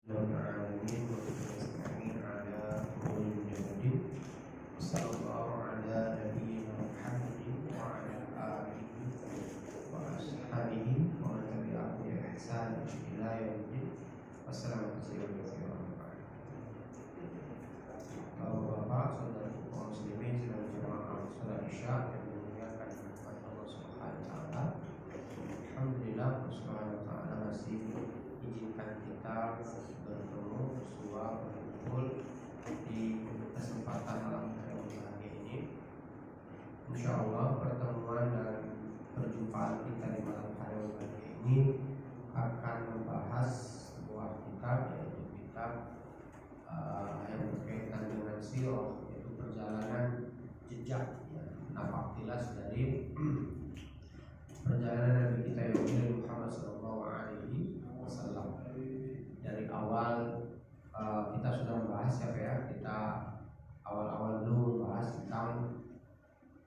Alamin Bismillahirrahmanirrahim ala umuril mujahidin Sallallahu ala nabiyyina Muhammadin wa ala alihi wa ashabihi wa man tabi'ahum bi ihsan ila yaumiddin. Wassalamualaikum warahmatullahi wabarakatuh. Bapak-bapak, saudara kaum muslimin sedang jemaah salat Isya yang dimuliakan oleh Allah Subhanahu wa taala. Alhamdulillah, Subhanahu wa taala masih izinkan kita bertemu bersua berkumpul di kesempatan malam hari ini. Insya Allah pertemuan dan perjumpaan kita di malam hari ini akan membahas sebuah kitab, yaitu kitab yang berkaitan dengan sirah, yaitu perjalanan jejak napak-tilas dari perjalanan Nabi kita yang Muhammad sallallahu alaihi wasallam. Dari awal kita sudah membahas kita awal-awal dulu membahas tentang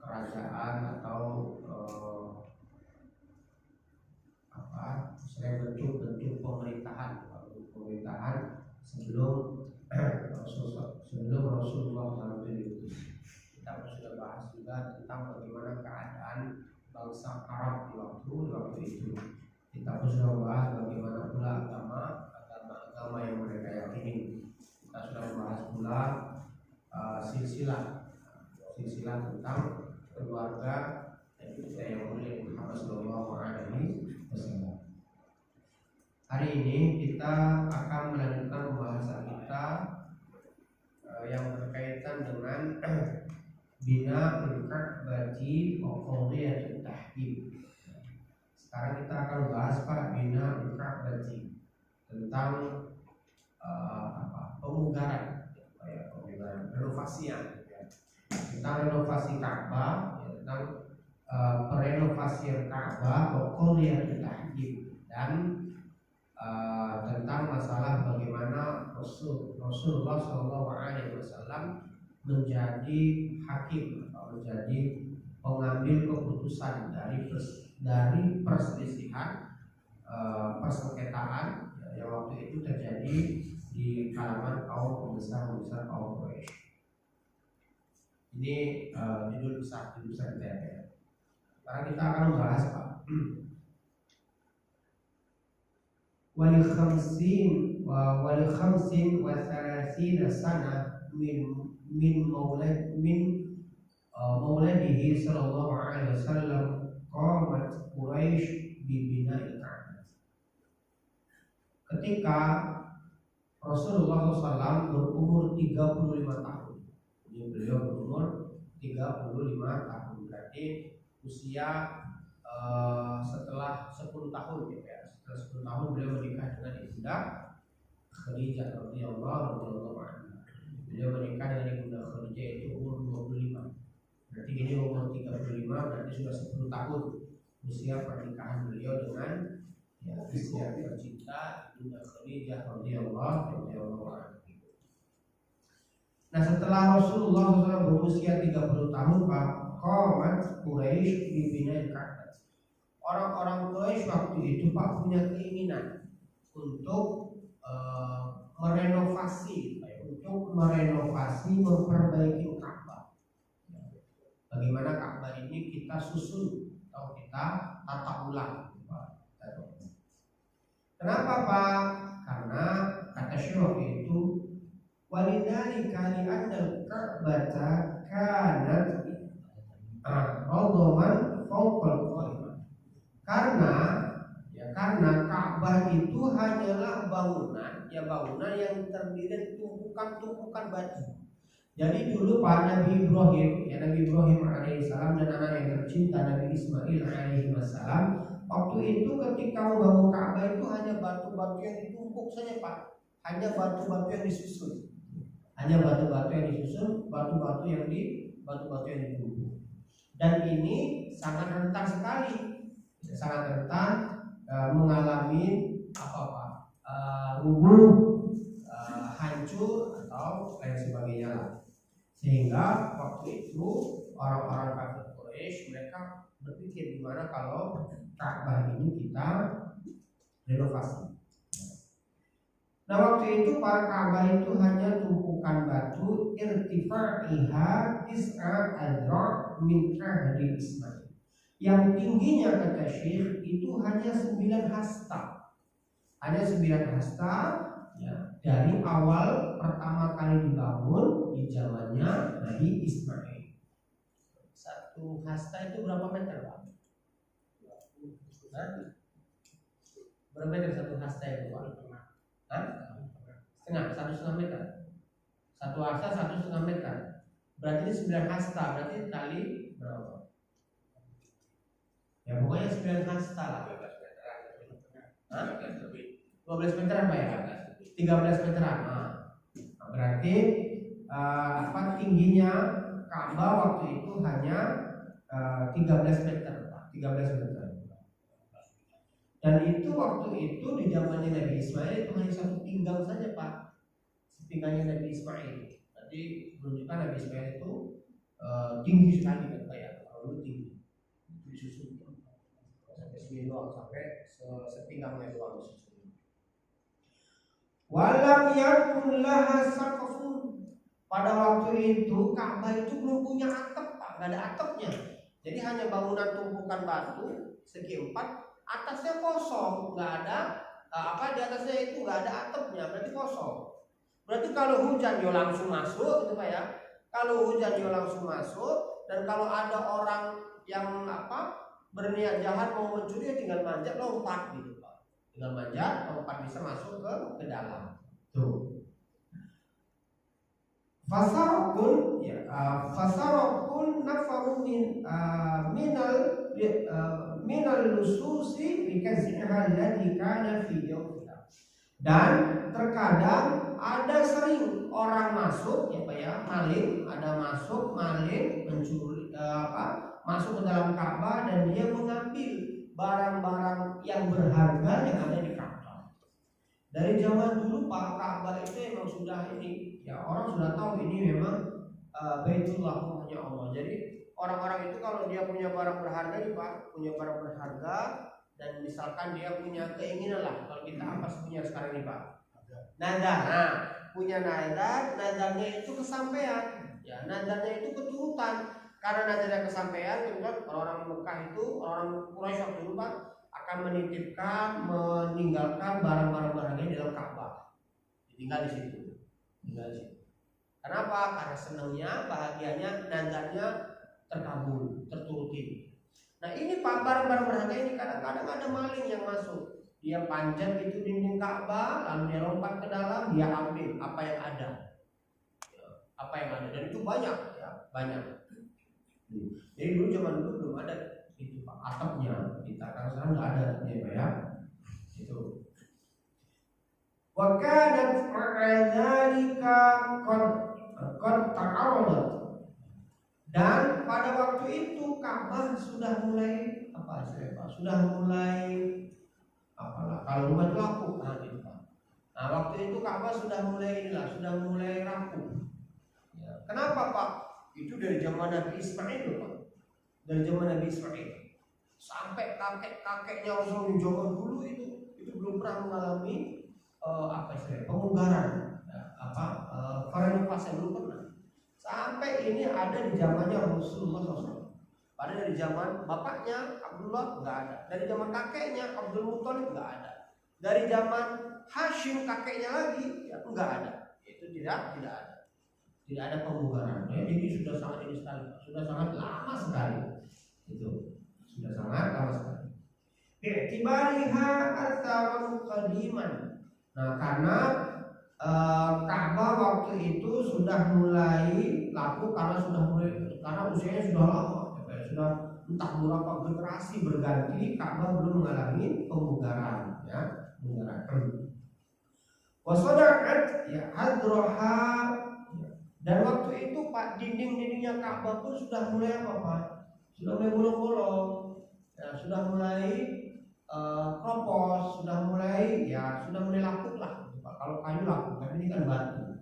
kerajaan atau bentuk-bentuk pemerintahan sebelum Rasulullah SAW diutus. Kita sudah bahas juga tentang bagaimana keadaan bangsa Arab di waktu itu. Kita sudah membahas bagaimana pula agama yang mereka yakini. Kita sudah membahas pula silsilah tentang keluarga kita yang mulia Muhammad sallallahu alaihi wasallam. Hari ini kita akan melanjutkan pembahasan kita yang berkaitan dengan bina al-Ka'bati wa qadiyatut tahkim. Sekarang kita akan bahas bina al-Ka'bati, tentang pemugaran, renovasian, tentang renovasi Ka'bah, tentang perenovasian Ka'bah wa qadiyatut tahkim, dan tentang masalah bagaimana Rasulullah SAW menjadi hakim atau menjadi pengambil keputusan dari perselisihan persengketaan yang waktu itu terjadi di kalangan kaum pembesar kaum Quraisy. Ini judul besar kita ya. Sekarang kita akan membahas wali khamsin wa thalathina sana min mauladihi sallallahu alaihi wasallam qamat Quraisy bi bina'il Ka'bah. Ketika Rasulullah SAW berumur 35 tahun. Jadi beliau berumur 35 tahun, berarti usia setelah 10 tahun ya. Setelah 10 tahun beliau menikah dengan Ibunda Khadijah radhiyallahu anha. Beliau menikah dengan Ibunda Khadijah itu umur 25. Berarti ini umur 35, berarti sudah 10 tahun usia pernikahan beliau dengan istri tercinta Ibunda Khadijah radhiyallahu anha. Nah, setelah Rasulullah SAW berusia 30 tahun, qamat Quraisy bi bina'il Ka'bah. Orang-orang Quraisy waktu itu punya keinginan untuk merenovasi, memperbaiki Ka'bah. Bagaimana Ka'bah ini kita susun atau kita tata ulang. Kenapa Pak? Karena kata Syekh itu walidzalika li'anna al-Ka'bata kanat rawdaman fawqal qa'imah. Karena Ka'bah itu hanyalah bangunan yang terdiri tumpukan batu. Jadi dulu Pak Nabi Ibrahim alaihissalam dan anak yang tercinta Nabi Ismail alaihissalam, waktu itu ketika membangun Ka'bah itu hanya batu-batu yang ditumpuk saja Pak, hanya batu-batu yang disusun, batu-batu yang ditumpuk. Dan ini sangat rentan sekali, mengalami rubuh, hancur atau lain sebagainya lah. Sehingga waktu itu orang-orang kafir Quraisy mereka berpikir gimana kalau Ka'bah ini kita renovasi. Nah waktu itu para Ka'bah itu hanya tumpukan batu irtifa'iha tis'a adra' min ahdi Ismail. Yang tingginya kata Syekh itu hanya 9 hasta. Hanya 9 hasta ya, dari awal pertama kali dibangun di zamannya Nabi Ismail. Satu hasta itu berapa meter, Pak? Berapa meter satu hasta itu, Pak? Setengah, 1,5 meter. Satu hasta 1,5 meter. Berarti ini 9 hasta, berarti kali berapa? Ya pokoknya 9 hasta lah. 12 meteran Pak ya? 13 meteran. Nah, berarti tingginya Ka'bah waktu itu hanya 13 meter, Pak. 13 meter. Dan itu waktu itu di zamannya Nabi Ismail itu hanya satu pinggang saja, Pak. Sepinggangnya Nabi Ismail. Berarti menunjukkan Nabi Ismail itu tinggi sekali kan Pak ya? Kalau tinggi. Disusun sampai sini doang, sampai sepinggangnya doang disusun. Walam yakun laha saqfun. Pada waktu itu Ka'bah itu belum punya atap, Pak. Enggak ada atapnya. Jadi hanya bangunan tumpukan batu segi 4. Atasnya kosong, nggak ada di atasnya itu nggak ada atapnya, berarti kosong. Berarti kalau hujan dia langsung masuk, gitu Pak ya. Kalau hujan dia langsung masuk, dan kalau ada orang yang berniat jahat mau mencuri, tinggal manjat lompat gitu Pak. Tinggal manjat lompat bisa masuk ke dalam. Tuh. Fasarokun ya, fasarokun nafaru minal lususi bikazihal ladzi kana fi jawfiha. Dan terkadang ada sering orang masuk ya Pak ya, maling, ada masuk maling mencuri masuk ke dalam Ka'bah dan dia mengambil barang-barang yang berharga yang ada di Ka'bah. Dari zaman dulu Pak, Ka'bah itu memang sudah ini ya, orang sudah tahu ini memang Baitullah, rumahnya Allah. Jadi orang-orang itu kalau dia punya barang berharga nih Pak, punya barang berharga dan misalkan dia punya keinginan lah, kalau kita apa sih punya sekarang ini Pak? Nadar. Nah, punya nadar, nadarnya itu kesampaian. Ya, nadarnya itu keturutan. Karena nadarnya kesampaian, kemudian orang Mekah itu, orang Quraisy waktu dulu Pak, akan menitipkan, meninggalkan barang-barang berharga di dalam Ka'bah. Tinggal di situ. Tinggal di situ. Kenapa? Karena senangnya, bahagianya, nadarnya terkabul, terturuti. Nah ini Pak, barang-barang berharga ini kadang-kadang ada maling yang masuk. Dia panjat itu dinding Ka'bah, lalu dia lompat ke dalam, dia ambil apa yang ada. Apa yang ada, dan itu banyak ya, banyak. Jadi dulu zaman dulu belum ada itu Pak, atapnya. Kita kan sekarang nggak ada ya Pak ya. Itu. Wa kanat ma'adzalika qad ta'aradat. Dan pada waktu itu Ka'bah sudah mulai sudah mulai kalau rumah itu laku gitu Pak. Nah waktu itu Ka'bah sudah mulai rapuh. Ya. Kenapa Pak? Itu dari zaman Nabi Ismail Pak. Dari zaman Nabi Ismail sampai kakek-kakeknya Rasulullah zaman dulu itu belum pernah mengalami pemugaran, renovasi belum pernah. Sampai ini ada di zamannya Rasulullah SAW. Pada dari zaman bapaknya Abdullah nggak ada, dari zaman kakeknya Abdul Muthalib nggak ada, dari zaman Hashim kakeknya lagi ya nggak ada. Itu tidak ada pemugaran. Ya, jadi sudah sangat ini sekali, sudah sangat lama sekali. Itu sudah sangat lama sekali. Bi'tibariha atharan qadiman. Nah, karena Ka'bah waktu itu sudah mulai laku karena usianya sudah lama, sudah entah berapa generasi berganti, Ka'bah belum mengalami pemugaran, ya, pemugaran. Wasodaqat ya hadraha, dan waktu itu Pak, dinding-dindingnya Ka'bah pun sudah mulai Pak? Sudah mulai bolong-bolong, ya, sudah mulai kropos, sudah mulai laku lah. Kalau kayu laku, tapi ini kan batu,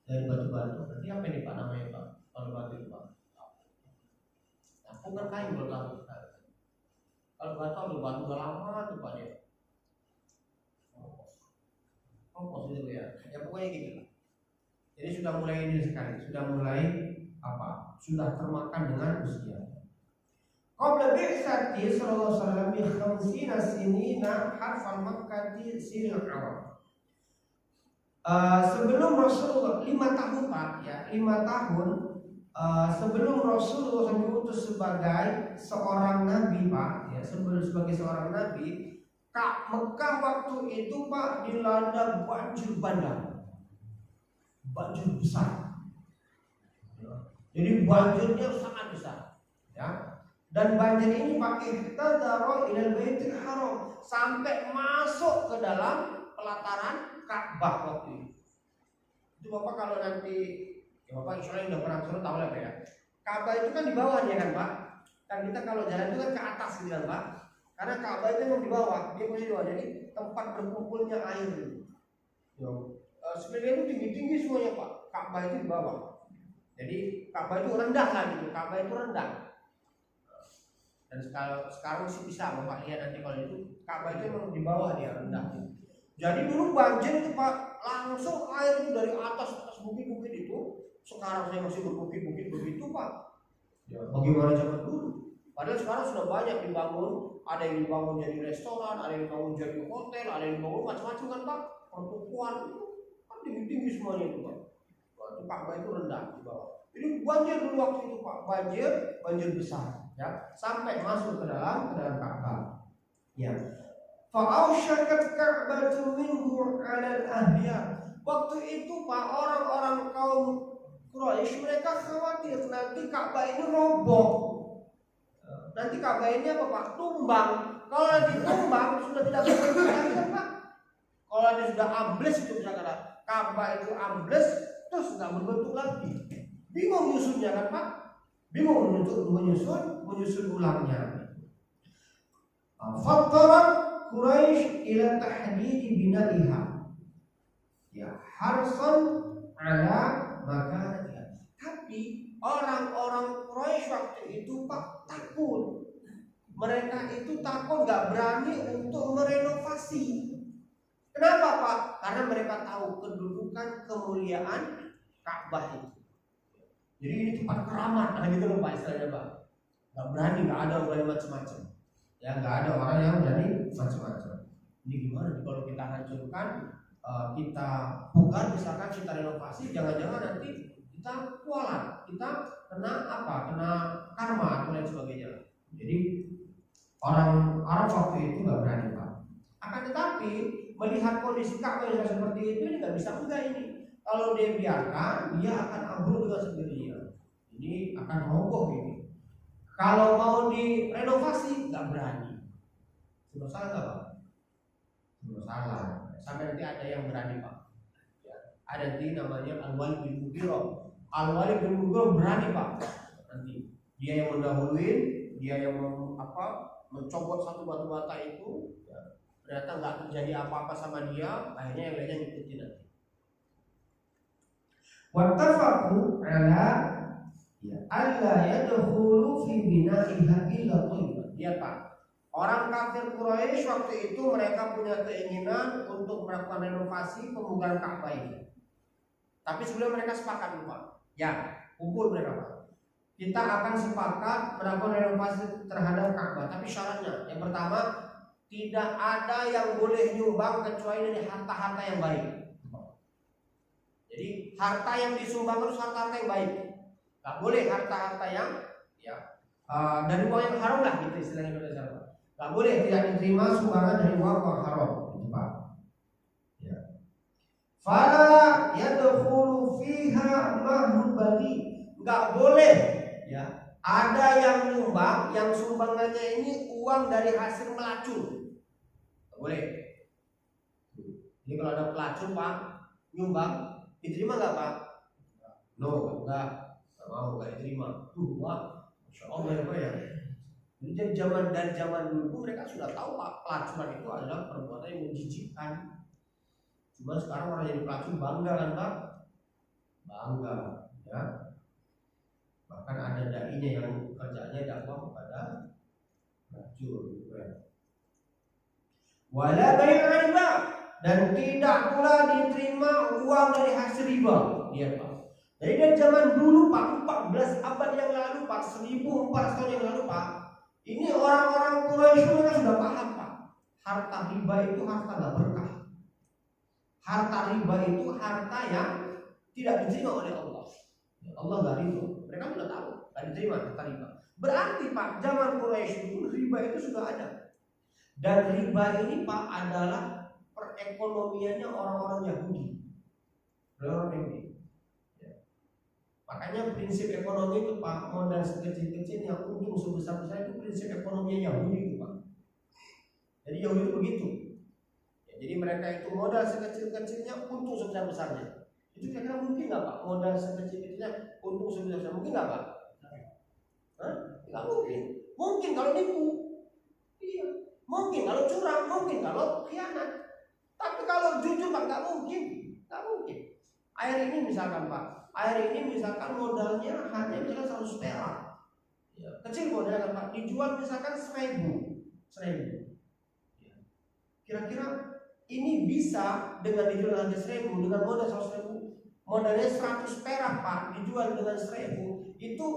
dari batu-batu. Berarti apa ini Pak namanya Pak? Kalau batu itu Pak, laku kan kayu kalau laku. Kalau batu udah lama tuh Pak ya. Kropos itu ya. Ya pokoknya gitu. Jadi sudah mulai ini sekali, sudah mulai apa? Sudah termakan dengan usia. Qabla bi'tsati sallallahu alaihi wasallam bi 50 sinina harfal makkati siril Arab. Sebelum Rasulullah 5 tahun Pak ya, 5 tahun sebelum Rasulullah diutus sebagai seorang nabi Pak ya, sebagai seorang nabi, Mekah waktu itu Pak dilanda banjir bandang, banjir besar. Jadi banjirnya sangat besar ya. Dan banjir ini pakai tadaro ilal baitil haram, sampai masuk ke dalam pelataran Ka'bah waktu itu. Itu Bapak kalau nanti ya Bapak insya Allah udah pernah suruh tahu lah ya. Ka'bah itu kan di bawah ya kan Pak. Dan kita kalau jalan itu kan ke atas gitu kan Pak. Karena Ka'bah itu memang di bawah, dia posisi di bawah. Jadi tempat berkumpulnya air itu. Sebenarnya itu tinggi-tinggi semuanya Pak. Ka'bah itu di bawah. Jadi Ka'bah itu rendah lah gitu. Ka'bah itu rendah. Dan sekarang sih bisa Bapak lihat nanti kalau itu Ka'bah itu memang di bawah dia rendah. Jadi dulu banjir itu Pak, langsung air itu dari atas bukit-bukit itu. Sekarang saya masih berbukit-bukit begitu Pak. Ya, bagaimana zaman dulu? Padahal sekarang sudah banyak dibangun, ada yang dibangun jadi restoran, ada yang dibangun jadi hotel, ada yang dibangun macam-macam kan Pak. Pertukuan itu kan tinggi-tinggi semuanya itu Pak. Itu Ka'bah itu rendah di bawah. Jadi banjir dulu waktu itu Pak, banjir besar ya, sampai masuk ke dalam Ka'bah. Ya. Fa'ausyakat Ka'batu minhu 'alal ahya. Waktu itu Pak, orang-orang kaum Quraisy mereka khawatir nanti Ka'bah ini roboh. Nanti Ka'bah ini apa Pak? Tumbang. Kalau nanti tumbang sudah tidak berbentuk lagi kan Pak? Kalau nanti sudah ambles itu misalkan Ka'bah itu ambles terus nggak berbentuk lagi. Bingung nyusunnya kan Pak? Bingung menyusun ulangnya. Fattarat Quraisy ila tahdidi bina'iha. Ya, harsan ala makanatiha. Tapi orang-orang Quraisy waktu itu Pak takut. Mereka itu takut, nggak berani untuk merenovasi. Kenapa Pak? Karena mereka tahu kedudukan kemuliaan Ka'bah itu. Jadi ini tempat keramat, nah gitu loh Pak istilahnya Pak. Nggak berani, nggak ada orang macam-macam. Ya nggak ada orang yang berani macam-macam. Ini gimana nih kalau kita hancurkan, kita bongkar, misalkan kita renovasi, jangan-jangan nanti kita kualat, kita kena apa? Kena karma atau lain sebagainya. Jadi orang Arab waktu itu nggak berani Pak. Akan tetapi melihat kondisi Ka'bah yang seperti itu, ini nggak bisa enggak ini. Kalau dia biarkan, dia akan ambruk dengan sendirinya. Ini akan roboh ini. Kalau mau direnovasi, nggak berani. Sudah salah nggak Pak? Sudah salah. Sampai nanti ada yang berani Pak. Ya. Ada nanti namanya Al-Walid bin Mughirah. Al-Walid bin Mughirah berani Pak. Nanti dia yang mendahuluin, dia yang mencopot satu batu bata itu. Ya. Ternyata nggak terjadi apa-apa sama dia. Akhirnya yang lainnya ngikutin nanti. Wattafaqu ala alla yadkhulu fi bina'iha illa thayyiban. Lihat Pak, orang kafir Quraisy waktu itu mereka punya keinginan untuk melakukan renovasi pembukaan Ka'bah ini. Tapi sebelum mereka sepakat Pak, ya kumpul mereka Pak. Kita akan sepakat melakukan renovasi terhadap Ka'bah. Tapi syaratnya, yang pertama tidak ada yang boleh nyumbang kecuali dari harta-harta yang baik. Jadi harta yang disumbang harus harta-harta yang baik. Gak boleh harta-harta yang dari uang yang haram lah gitu istilahnya pada siapa. Gak boleh tidak diterima sumbangan dari uang haram, gitu Pak. Ya. Fala yadkhulu fiha mahul bali. Gak boleh ya. Ada yang nyumbang, yang sumbangannya ini uang dari hasil melacur. Gak boleh. Jadi kalau ada pelacur Pak nyumbang, diterima nggak Pak? No, nggak mau, nggak diterima. Wah, Masya Allah ya Pak ya. Jadi dari zaman dulu mereka sudah tahu Pak, pelacuran itu adalah perbuatan yang menjijikkan. Cuma sekarang orang jadi pelacur bangga kan Pak? Bangga, ya. Bahkan ada dai-nya yang kerjanya dakwah kepada pelacur, gitu ya. Wala bai'a riba. dan tidak pula diterima uang dari hasil riba. Lihat Pak. Jadi dari zaman dulu Pak, 14 abad yang lalu Pak, 1400 tahun yang lalu Pak, ini orang-orang Quraisy mereka sudah paham Pak. Harta riba itu harta nggak berkah. Harta riba itu harta yang tidak diterima oleh Allah. Allah nggak ridho. Mereka sudah tahu nggak diterima harta riba. Berarti Pak, zaman Quraisy itu riba itu sudah ada. Dan riba ini Pak adalah perekonomiannya orang-orang Yahudi. Orang Yahudi. Makanya prinsip ekonomi itu Pak, modal sekecil-kecil yang untung sebesar-besar itu prinsip ekonomi Yahudi itu Pak. Jadi Yahudi itu begitu. Ya, jadi mereka itu modal sekecil-kecilnya untung sebesar-besarnya. Itu kira-kira mungkin nggak Pak? Modal sekecil-kecilnya untung sebesar-besarnya mungkin nggak Pak? Hah? Nggak mungkin. Mungkin kalau nipu. Iya. Mungkin kalau curang, mungkin kalau khianat. Tapi kalau jujur Pak nggak mungkin. Nggak mungkin. Air ini misalkan Pak. Air ini misalkan modalnya hanya misalkan 100 perak, ya, kecil modalnya Pak, dijual misalkan 1000. Ya. Kira-kira ini bisa dengan dijual harga 1000 dengan modal 100.000, modalnya 100 perak Pak, dijual dengan 1000, itu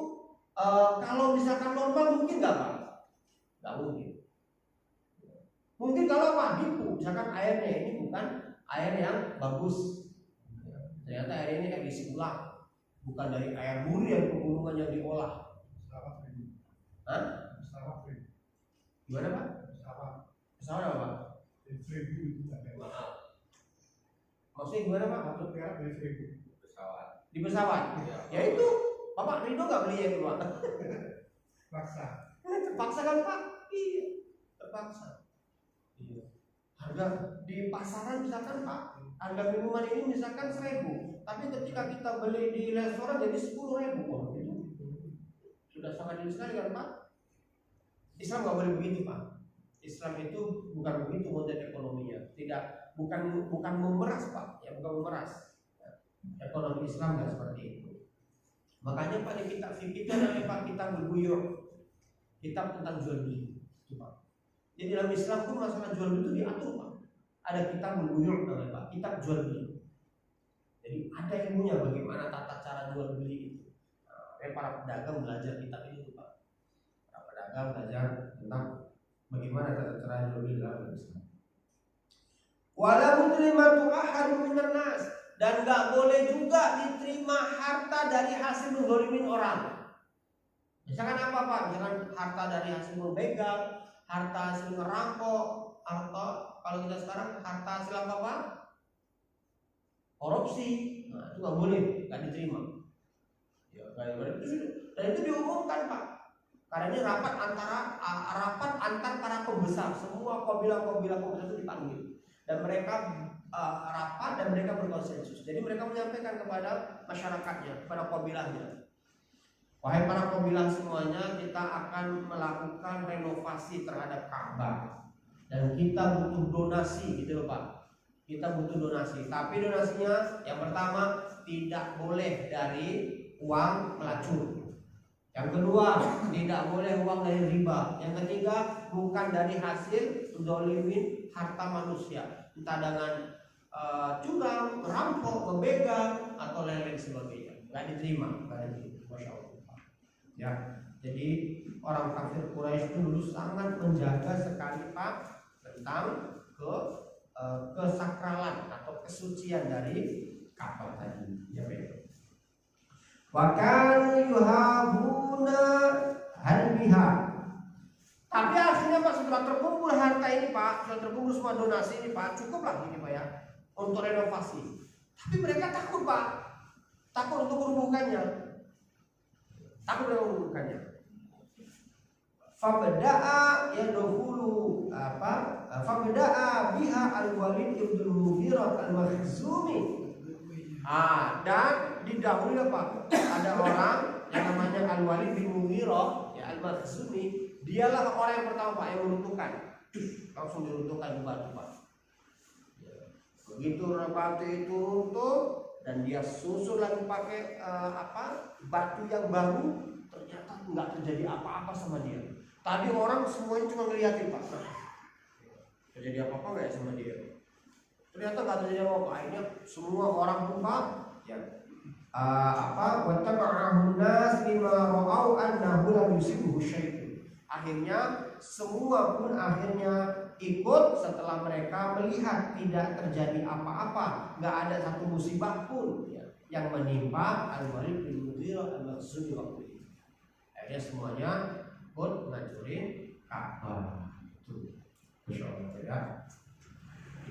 kalau misalkan normal mungkin nggak Pak? Nggak mungkin. Mungkin kalau Pak dipu, misalkan airnya ini bukan air yang bagus. Ternyata air ini kan diisi ulang, bukan dari air murni yang pegunungan yang diolah. Hah? Gimana Pak? Pesawat apa Pak? Maksudnya gimana Pak? Pesawat. Di pesawat? Ya itu, Bapak Ridho nggak beli yang dua? Terpaksa kan Pak? Iya, terpaksa. Iya. Harga di pasaran misalkan Pak, harga minuman ini misalkan 1000, tapi ketika kita beli di restoran jadi 10.000. Oh, itu sudah sangat jauh sekali kan Pak? Islam nggak boleh begitu Pak. Islam itu bukan begitu model ekonominya. Tidak, bukan memeras Pak, ya bukan memeras. Ekonomi Islam nggak seperti itu. Makanya pada kitab fikih itu namanya Pak kitab berbuyur, kitab tentang jual beli, itu Pak. Jadi dalam Islam pun masalah jual beli itu diatur Pak. Ada kitab berbuyur namanya Pak, kitab jual beli. Jadi ada ilmunya bagaimana tata cara jual beli itu. Para pedagang belajar kitab itu Pak. Para pedagang belajar tentang bagaimana tata cara jual beli dalam Islam. Wala mutrimatu ahadun minan nas, dan nggak boleh juga diterima harta dari hasil menggolimin orang. Misalkan apa Pak? Misalkan harta dari hasil membegal, harta hasil ngerampok, atau kalau kita sekarang harta hasil apa Pak? Korupsi. Nah itu nggak boleh, nggak diterima. Ya, dan itu diumumkan Pak. Karena ini rapat antar para pembesar, semua kabilah-kabilah pembesar itu dipanggil. Dan mereka rapat dan mereka berkonsensus. Jadi mereka menyampaikan kepada masyarakatnya, kepada kabilahnya. Wahai para kabilah semuanya, kita akan melakukan renovasi terhadap Ka'bah. Dan kita butuh donasi gitu loh Pak. Kita butuh donasi. Tapi donasinya yang pertama tidak boleh dari uang melacur. Yang kedua, tidak boleh uang dari riba. Yang ketiga, bukan dari hasil mendolimin harta manusia, entah dengan curang, merampok, membegal, atau lain-lain sebagainya. Nggak diterima, Masya Allah. Ya, jadi orang kafir Quraisy itu dulu sangat menjaga sekali Pak tentang kesakralan atau kesucian dari Ka'bah tadi. Ya, betul. Wa kanu yuhabuna harbiha. Tapi akhirnya Pak setelah terkumpul harta ini Pak, setelah terkumpul semua donasi ini Pak, cukuplah ini Pak ya untuk renovasi. Tapi mereka takut Pak, takut untuk merubuhkannya, takut untuk merubuhkannya. Fabda'a yadkhulu Fabda'a biha al-Walid ibn Mughirah al-Makhzumi. Dan didahului apa? Ada orang yang namanya Al-Walid bin Mughirah ya Al-Makhzumi. Dialah orang yang pertama Pak yang meruntuhkan. Langsung diruntuhkan di batu Pak. Begitu batu itu runtuh dan dia susun lagi pakai batu yang baru, ternyata nggak terjadi apa-apa sama dia. Tadi orang semuanya cuma ngeliatin Pak. Terjadi apa-apa nggak sama dia? Ternyata nggak terjadi apa-apa. Akhirnya semua orang pun ya wattaba'ahun nas bima ra'au annahu lam yusibuhu syai'un. Akhirnya semua pun ikut setelah mereka melihat tidak terjadi apa-apa, nggak ada satu musibah pun ya, yang menimpa Al-Walid bin Mughirah al-Makhzumi waktu itu. Akhirnya semuanya ikut ngancurin Ka'bah. Itu Masya Allah ya.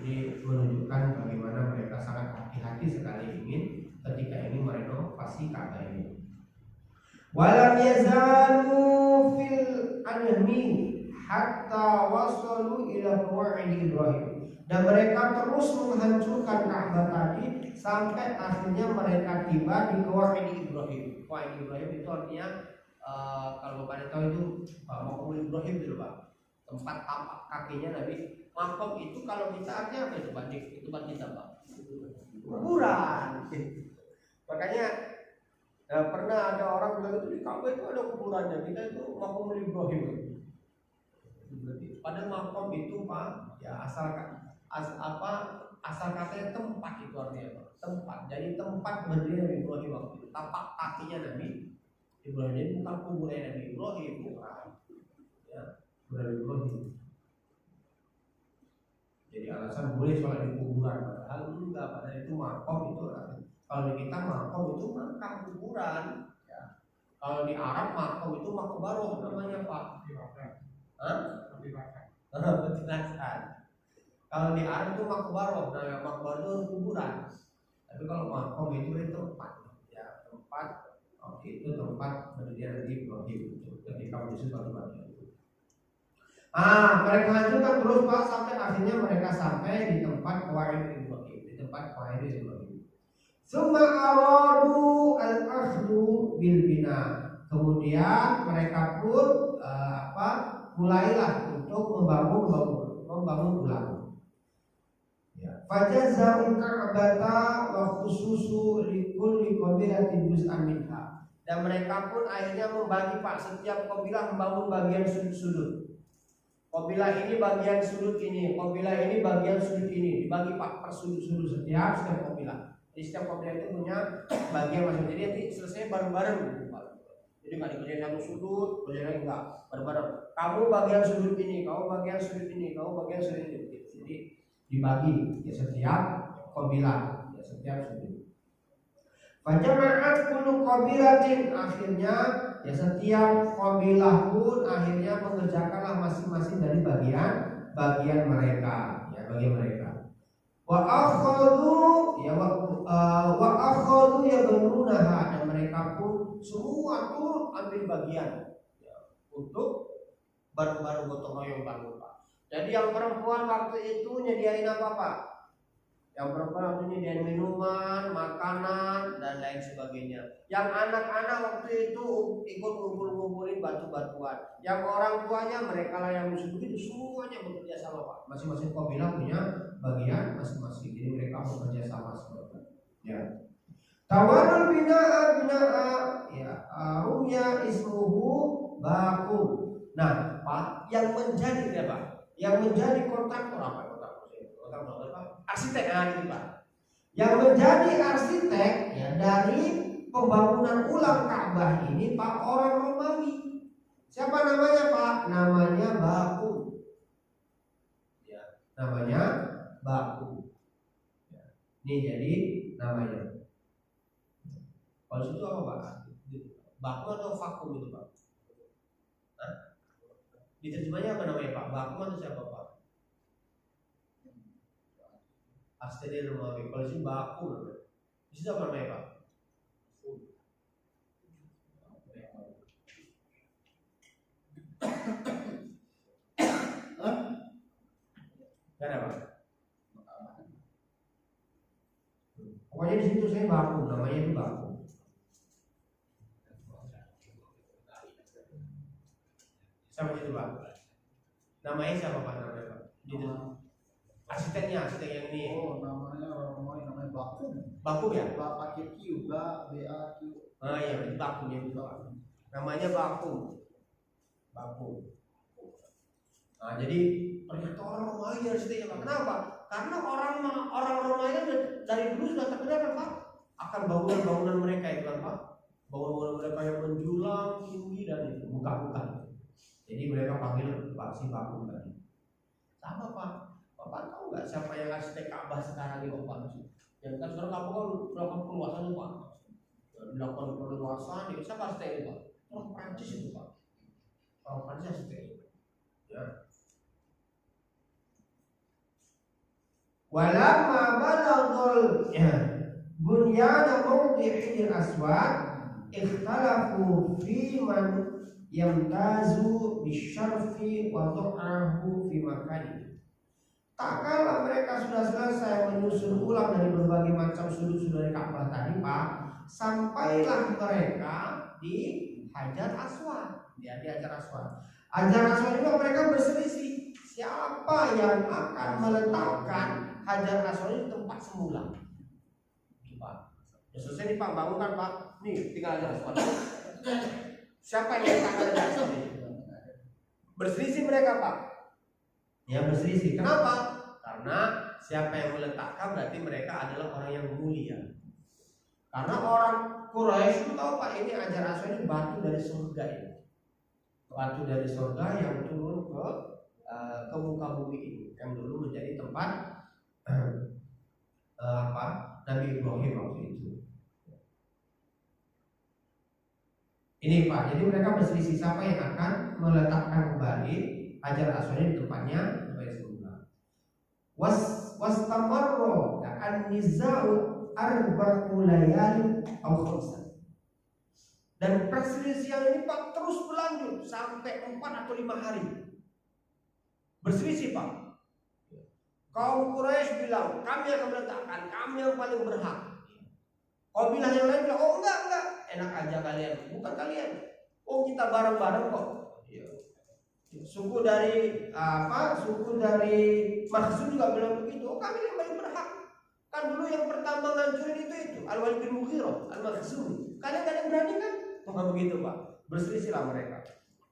Ini menunjukkan bagaimana mereka sangat hati-hati sekali ketika ingin merenovasi Ka'bah ini. Walam yazalu fil anmi hatta wasalu ila qawaid Ibrahim. Dan mereka terus menghancurkan Ka'bah tadi sampai akhirnya mereka tiba di qawaid Ibrahim. Qawaid Ibrahim itu artinya kalau Bapak tahu itu Maqam Ibrahim itu Pak. Tempat tapak kakinya Nabi. Maqam itu kalau kita artinya apa itu Pak? Di tempat kita Pak. Kuburan. Makanya pernah ada orang bilang itu di Ka'bah itu ada kuburannya. Kita itu Maqam Ibrahim. Pada Maqam itu Pak, ya asal katanya tempat itu artinya Pak. Tempat. Jadi tempat berdiri Nabi Ibrahim waktu itu. Tapak kakinya Nabi Ibrahim ini bukan kuburan Nabi Ibrahim, bukan. Ya, kuburan Nabi Ibrahim. Jadi alasan boleh sholat di kuburan, padahal enggak. Padahal itu Maqam itu. Kalau di kita Maqam itu makam kuburan. Ya. Kalau di Arab Maqam itu makbaroh namanya Pak. Petilasan. Kalau di Arab itu makbaroh, nah makbaroh itu kuburan. Tapi kalau Maqam itu tempat, ya tempat. Itu tempat berdiri Nabi Ibrahim ketika Yesus batu-batu itu. Mereka hancurkan terus Pak sampai akhirnya mereka sampai di tempat qawaid Ibrahim, di tempat qawaid Ibrahim. Summa aradu al-akhdhu bil bina. Kemudian mereka pun mulailah untuk membangun ulang. Ya. Fajaza'ul Ka'bata wa khususu li kulli qabilatin juz'an minha. Dan mereka pun akhirnya membagi Pak, setiap kabilah membangun bagian sudut-sudut. Kabilah ini bagian sudut ini, kabilah ini bagian sudut ini, dibagi Pak per sudut-sudut setiap kabilah. Jadi setiap kabilah itu punya bagian masing-masing. Jadi nanti selesai bareng-bareng gitu Pak. Jadi nggak dikerjain satu sudut, kerjain lagi enggak, bareng-bareng. Kamu bagian sudut ini, kamu bagian sudut ini, kamu bagian sudut ini. Jadi dibagi ya setiap kabilah, ya setiap sudut. Fajama'at kullu qabilatin, akhirnya ya setiap kabilah pun akhirnya mengerjakanlah masing-masing dari bagian mereka, ya bagian mereka. Wa akhadhu ya benunaha, dan mereka pun semua turut ambil bagian ya, untuk bareng-bareng gotong royong bangun Pak. Jadi yang perempuan waktu itu nyediain apa Pak? Yang perempuan waktu nyediain minuman, makanan dan lain sebagainya. Yang anak-anak waktu itu ikut ngumpulin batu-batuan. Yang orang tuanya mereka lah yang musuh itu semuanya bekerja sama Pak. Masing-masing kabilah punya bagian masing-masing. Jadi mereka bekerja sama seperti ya. Tawarul bina'a ya rumya ismuhu baku. Nah Pak, yang menjadi ya Pak, yang menjadi kontraktor apa? Arsitek gitu Pak. Yang menjadi arsitek ya dari pembangunan ulang Ka'bah ini Pak orang Romawi. Siapa namanya Pak? Namanya Baku. Ya, namanya Baku. Ya. Ini jadi namanya. Kalau situ apa Pak? Baku atau vakum itu Pak? Hah? Diterjemahnya apa namanya Pak? Baku atau siapa Pak? Arsitek Romawi. Kalau sini Baku namanya. Di situ apa namanya Pak? Gak ada Pak. Pokoknya di situ saya Baku, namanya itu Baku. Siapa itu Pak? Namanya siapa Pak? Namanya Pak? Arsiteknya, arsitek yang ini. Oh, namanya Bakum. Bakum ya? Pakai Q, B-A-Q. Ah iya, itu Bakum ya itu. Namanya Bakum. Bakum. Nah, jadi ternyata orang Romawi arsiteknya Pak. Kenapa? Karena orang Romawi dari dulu sudah terkenal kan Pak akan bangunan-bangunan mereka itu kan Pak. Bangunan-bangunan mereka yang menjulang tinggi dan itu buka-buka. Jadi mereka panggil Pak si Bakung tadi. Sama Pak. Bapak tahu nggak siapa yang arsitek Ka'bah sekarang ini Pak? Yang kan sekarang Ka'bah kan melakukan perluasan itu Pak. Dilakukan perluasan, itu siapa arsitek itu Pak? Orang Prancis itu Pak. Orang Prancis arsitek itu. Ya. Walamma balaghal bunyana mawdi'il aswad ikhtalafu fi man yamtazu bisyarfi wa du'ahu fi makani. Tak kala mereka sudah selesai menyusun ulang dari berbagai macam sudut-sudut dari Ka'bah tadi Pak, sampailah mereka di Hajar Aswad. Di Hajar Aswad. Hajar Aswad juga mereka berselisih siapa yang akan meletakkan Hajar Aswad di tempat semula. Pak. Ya selesai nih Pak, bangunkan Pak. Nih tinggal Hajar Aswad. Siapa yang meletakkan Hajar Aswad ini? Berselisih mereka Pak. Ya berselisih. Kenapa? Karena siapa yang meletakkan berarti mereka adalah orang yang mulia. Karena orang Quraisy itu tahu Pak, ini Hajar Aswad ini batu dari surga ini. Batu dari surga yang turun ke muka bumi ini, yang dulu menjadi tempat Nabi Ibrahim waktu itu. Ini Pak, jadi mereka berselisih siapa yang akan meletakkan kembali Hajar Aswad di tempatnya sebagai semula. Wastamarro an-nizau arba'u layalin aw khamsan. Dan perselisihan ini Pak terus berlanjut sampai 4 atau 5 hari. Berselisih Pak. Kaum Quraisy bilang kami akan meletakkan, kami yang paling berhak. Kau bilang yang lain bilang oh enggak, enak aja kalian, bukan kalian. Oh kita bareng-bareng kok. Suku dari Makhzum juga bilang begitu. Oh kami yang paling berhak. Kan dulu yang pertama ngancurin itu Al-Walid bin Mughirah, Al-Makhzumi. Kalian gak ada yang berani kan? Bukan begitu Pak. Berselisihlah mereka.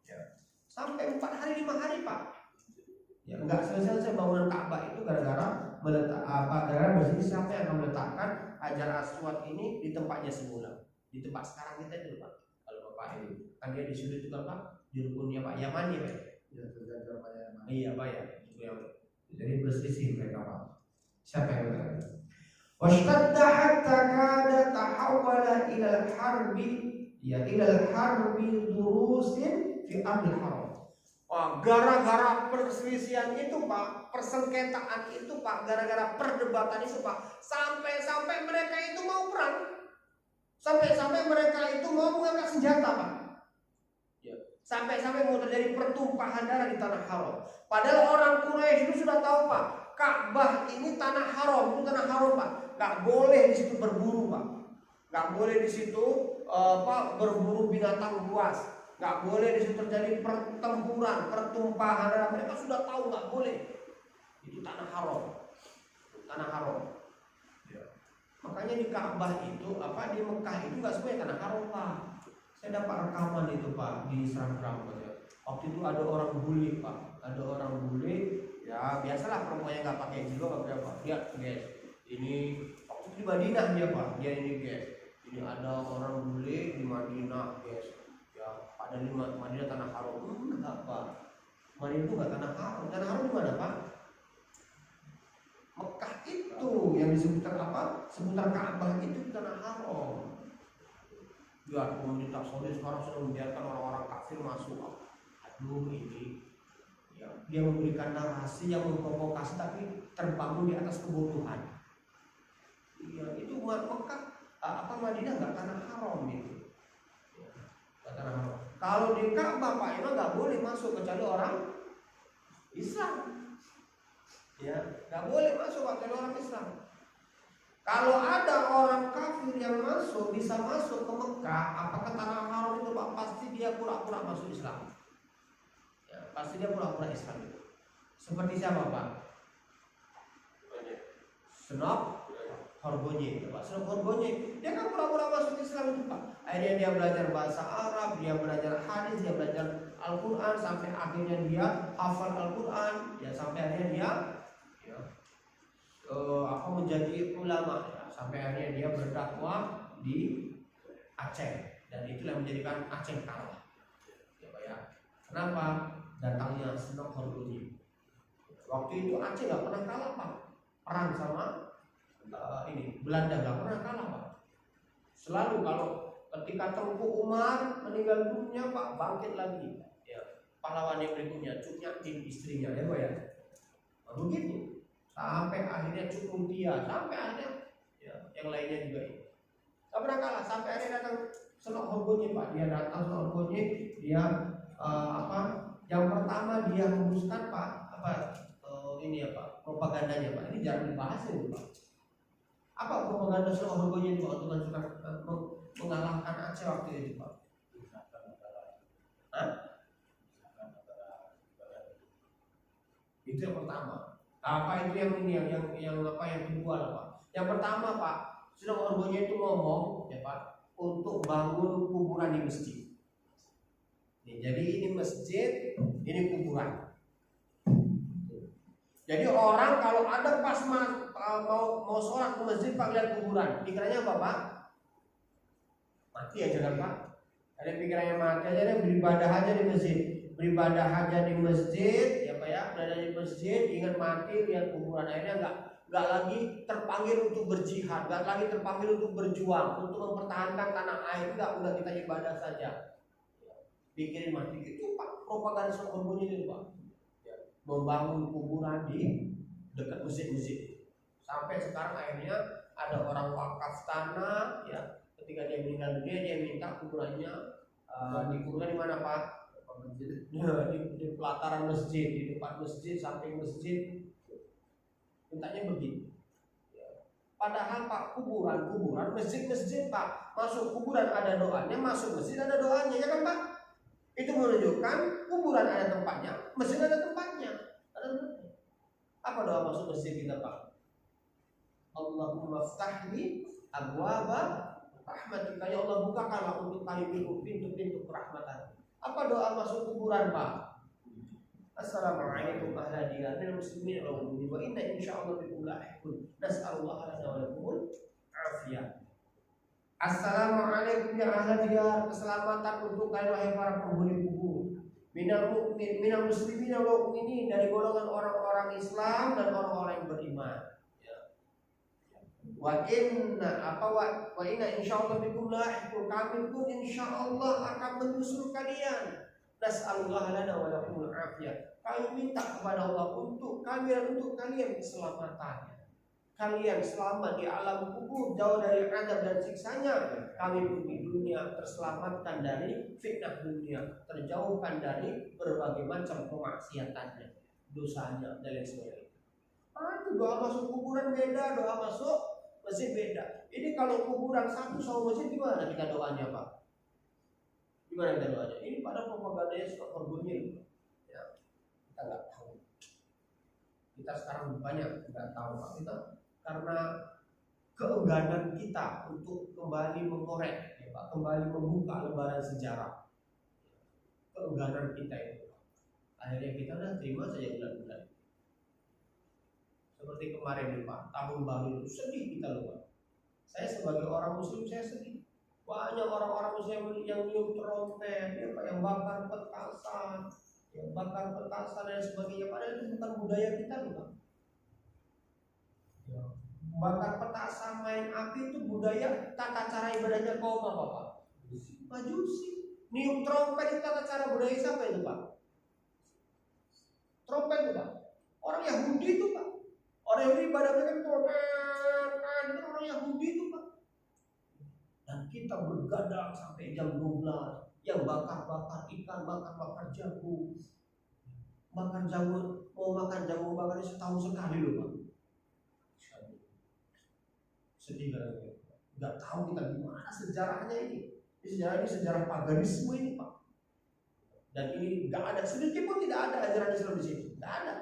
Ya. Sampai 4 hari 5 hari Pak. Ya enggak selesai bangunan Ka'bah itu gara-gara berselisih siapa yang akan meletakkan Hajar Aswad ini di tempatnya semula. Di tempat sekarang kita itu Pak. Kalau Bapak ini kan dia di sudut juga Pak. Di rukunnya Pak Yaman ya Pak. Ya, tergantung Pak Yaman. Iya Pak ya. Jadi berselisih mereka Pak. Siapa yang meletakkan? Washtadda hatta kada tahawwala ila al-harbi durusin fi ardil haram. Wah, gara-gara perselisihan itu Pak, persengketaan itu Pak, gara-gara perdebatan itu Pak, sampai-sampai mereka itu mau perang. Sampai-sampai mereka itu mau mengangkat senjata Pak. Ya. Sampai-sampai mau terjadi pertumpahan darah di tanah haram. Padahal orang Quraisy itu sudah tahu Pak, Ka'bah ini tanah haram, itu tanah haram Pak. Gak boleh di situ berburu Pak. Gak boleh di situ berburu binatang buas. Gak boleh di situ terjadi pertempuran, pertumpahan darah. Mereka sudah tahu gak boleh. Itu tanah haram. Tanah haram. Ya. Makanya di Ka'bah itu di Mekah itu gak semuanya tanah haram Pak. Saya dapat rekaman itu Pak di Serang-Serang. Waktu itu ada orang bule Pak. Ada orang bule. Ya biasalah perempuan yang gak pakai jilbab apa. Lihat guys. Ini waktu itu di Madinah dia Pak. Dia ini guys. Ini ada orang bule di Madinah guys. Ya, pada di Madinah tanah haram. Enggak Pak. Madinah itu enggak tanah haram. Tanah haram di mana Pak? Mekah itu yang disebutkan seputar Ka'bah itu tanah haram. Biar pemerintah Saudi sekarang sudah membiarkan orang-orang kafir masuk. Aduh ini. Ya, dia memberikan narasi yang memprovokasi tapi terbangun di atas kebodohan. Iya, itu Mekah Madinah enggak tanah haram itu. Kalau di Ka'bah Pak emang nggak boleh masuk kecuali orang Islam. Ya, nggak boleh masuk kecuali orang Islam. Kalau ada orang kafir yang bisa masuk ke Mekah, apakah tanah haram itu Pak? Pasti dia pura-pura masuk Islam. Ya, pasti dia pura-pura Islam itu. Seperti siapa Pak? Senop Horgonye, Pak. Senop Horgonye, dia kan pura-pura masuk Islam itu Pak. Akhirnya dia belajar bahasa Arab, dia belajar hadis, dia belajar Al-Quran, sampai akhirnya dia hafal Al-Quran, ya sampai akhirnya dia menjadi ulama ya. Sampai akhirnya dia berdakwah di Aceh dan itulah yang menjadikan Aceh kalah. Ya Pak ya. Kenapa? Datangnya Senok Horgoji. Waktu itu Aceh nggak pernah kalah Pak. Perang sama Belanda nggak pernah kalah Pak. Selalu kalau ketika Tengku Umar meninggal dunia Pak, bangkit lagi. Ya, pahlawan yang berikutnya Cuk Nyatin istrinya ya Pak ya. Nah, begitu sampai akhirnya Cuk Muntia, sampai akhirnya ya, yang lainnya juga ini. Nggak pernah kalah sampai akhirnya datang Senok Horgoji Pak. Dia datang Senok Horgoji, dia yang pertama dia memutuskan Pak propagandanya Pak. Ini jarang dibahas ini Pak. Apa propaganda Senok Horgoji itu Pak untuk mengalahkan Aceh waktu itu Pak? Hah? Itu yang pertama. Apa itu yang kedua lah Pak? Yang pertama Pak, Senok Horgoji itu ngomong ya Pak untuk bangun kuburan di masjid. Jadi ini masjid, ini kuburan. Jadi orang kalau ada pas mau sholat ke masjid Pak lihat kuburan, pikirannya apa Pak? Mati aja kan Pak? Ada pikirannya mati aja, dia beribadah aja di masjid, beribadah aja di masjid, ya Pak ya, berada di masjid, ingat mati lihat kuburan. Akhirnya nggak lagi terpanggil untuk berjihad, nggak lagi terpanggil untuk berjuang, untuk mempertahankan tanah air, udah kita ibadah saja. Pikirin mati itu Pak, propaganda Senok Horgoji itu Pak. Membangun kuburan di dekat masjid-masjid. Sampai sekarang akhirnya ada orang wakaf tanah ya, ketika dia meninggal dunia dia minta kuburannya dikuburkan di mana Pak? Di pelataran masjid, di depan masjid, samping masjid. Mintanya begitu. Padahal Pak kuburan masjid Pak, masuk kuburan ada doanya, masuk masjid ada doanya ya kan Pak? Itu menunjukkan kuburan ada tempatnya, masjid ada tempatnya. Apa doa masuk masjid kita Pak? Allahumma ftahli abwaba rahmatika, ya Allah bukakanlah untuk kami pintu-pintu kerahmatan. Apa doa masuk kuburan Pak? Assalamualaikum ahla diyar minal muslimin wal mu'minin wa inna insyaallah bikum lahiqun. Nas'alullah lana wa lakumul afiyah. Assalamualaikum ya ahla diyar, keselamatan untuk kalian wahai para penghuni kubur. Minal muslimin wal mu'minin, dari golongan orang-orang Islam dan orang-orang yang beriman. Wa inna insyaallah bikum lahiqun, kami pun insyaallah akan menyusul kalian. Nas'alullah lana wa lakumul afiyah. Kami minta kepada Allah untuk kami dan untuk kalian keselamatan. Kalian selamat di alam kubur, jauh dari azab dan siksanya. Kami pun di dunia terselamatkan dari fitnah dunia, terjauhkan dari berbagai macam kemaksiatannya, dosanya dan lain sebagainya. Itu doa masuk kuburan beda, doa masuk masjid beda. Ini kalau kuburan satu sama masjid gimana kita doanya Pak? Gimana kita doanya? Ini pada propagandanya Senok Horgoji. Ya, kita nggak tahu. Kita sekarang banyak nggak tahu Pak. Kita karena keengganan kita untuk kembali mengorek, ya Pak, kembali membuka lembaran sejarah. Keengganan kita itu, akhirnya kita udah terima saja bulan-bulan. Seperti kemarin nih Pak, tahun baru itu sedih kita loh Pak. Saya sebagai orang Muslim saya sedih. Banyak orang-orang Muslim yang niup trompet, ya Pak, yang bakar petasan, dan sebagainya. Padahal itu bukan budaya kita loh Pak. Bakar petasan, main api itu budaya tata cara ibadahnya kaum apa Pak? Majusi. Niup trompet itu tata cara budaya siapa itu Pak? Trompet itu Pak. Orang Yahudi itu Pak. Orang Yahudi ibadah mereka trompet, itu orang Yahudi itu Pak. Dan kita bergadang sampai jam 12, yang bakar-bakar ikan, bakar-bakar jagung. Makan jagung, mau makan jagung bakar setahun sekali loh Pak. Sedih kan? Nggak tahu kita gimana sejarahnya ini. Ini sejarah paganisme ini Pak. Dan ini nggak ada, sedikit pun tidak ada ajaran Islam di sini. Nggak ada.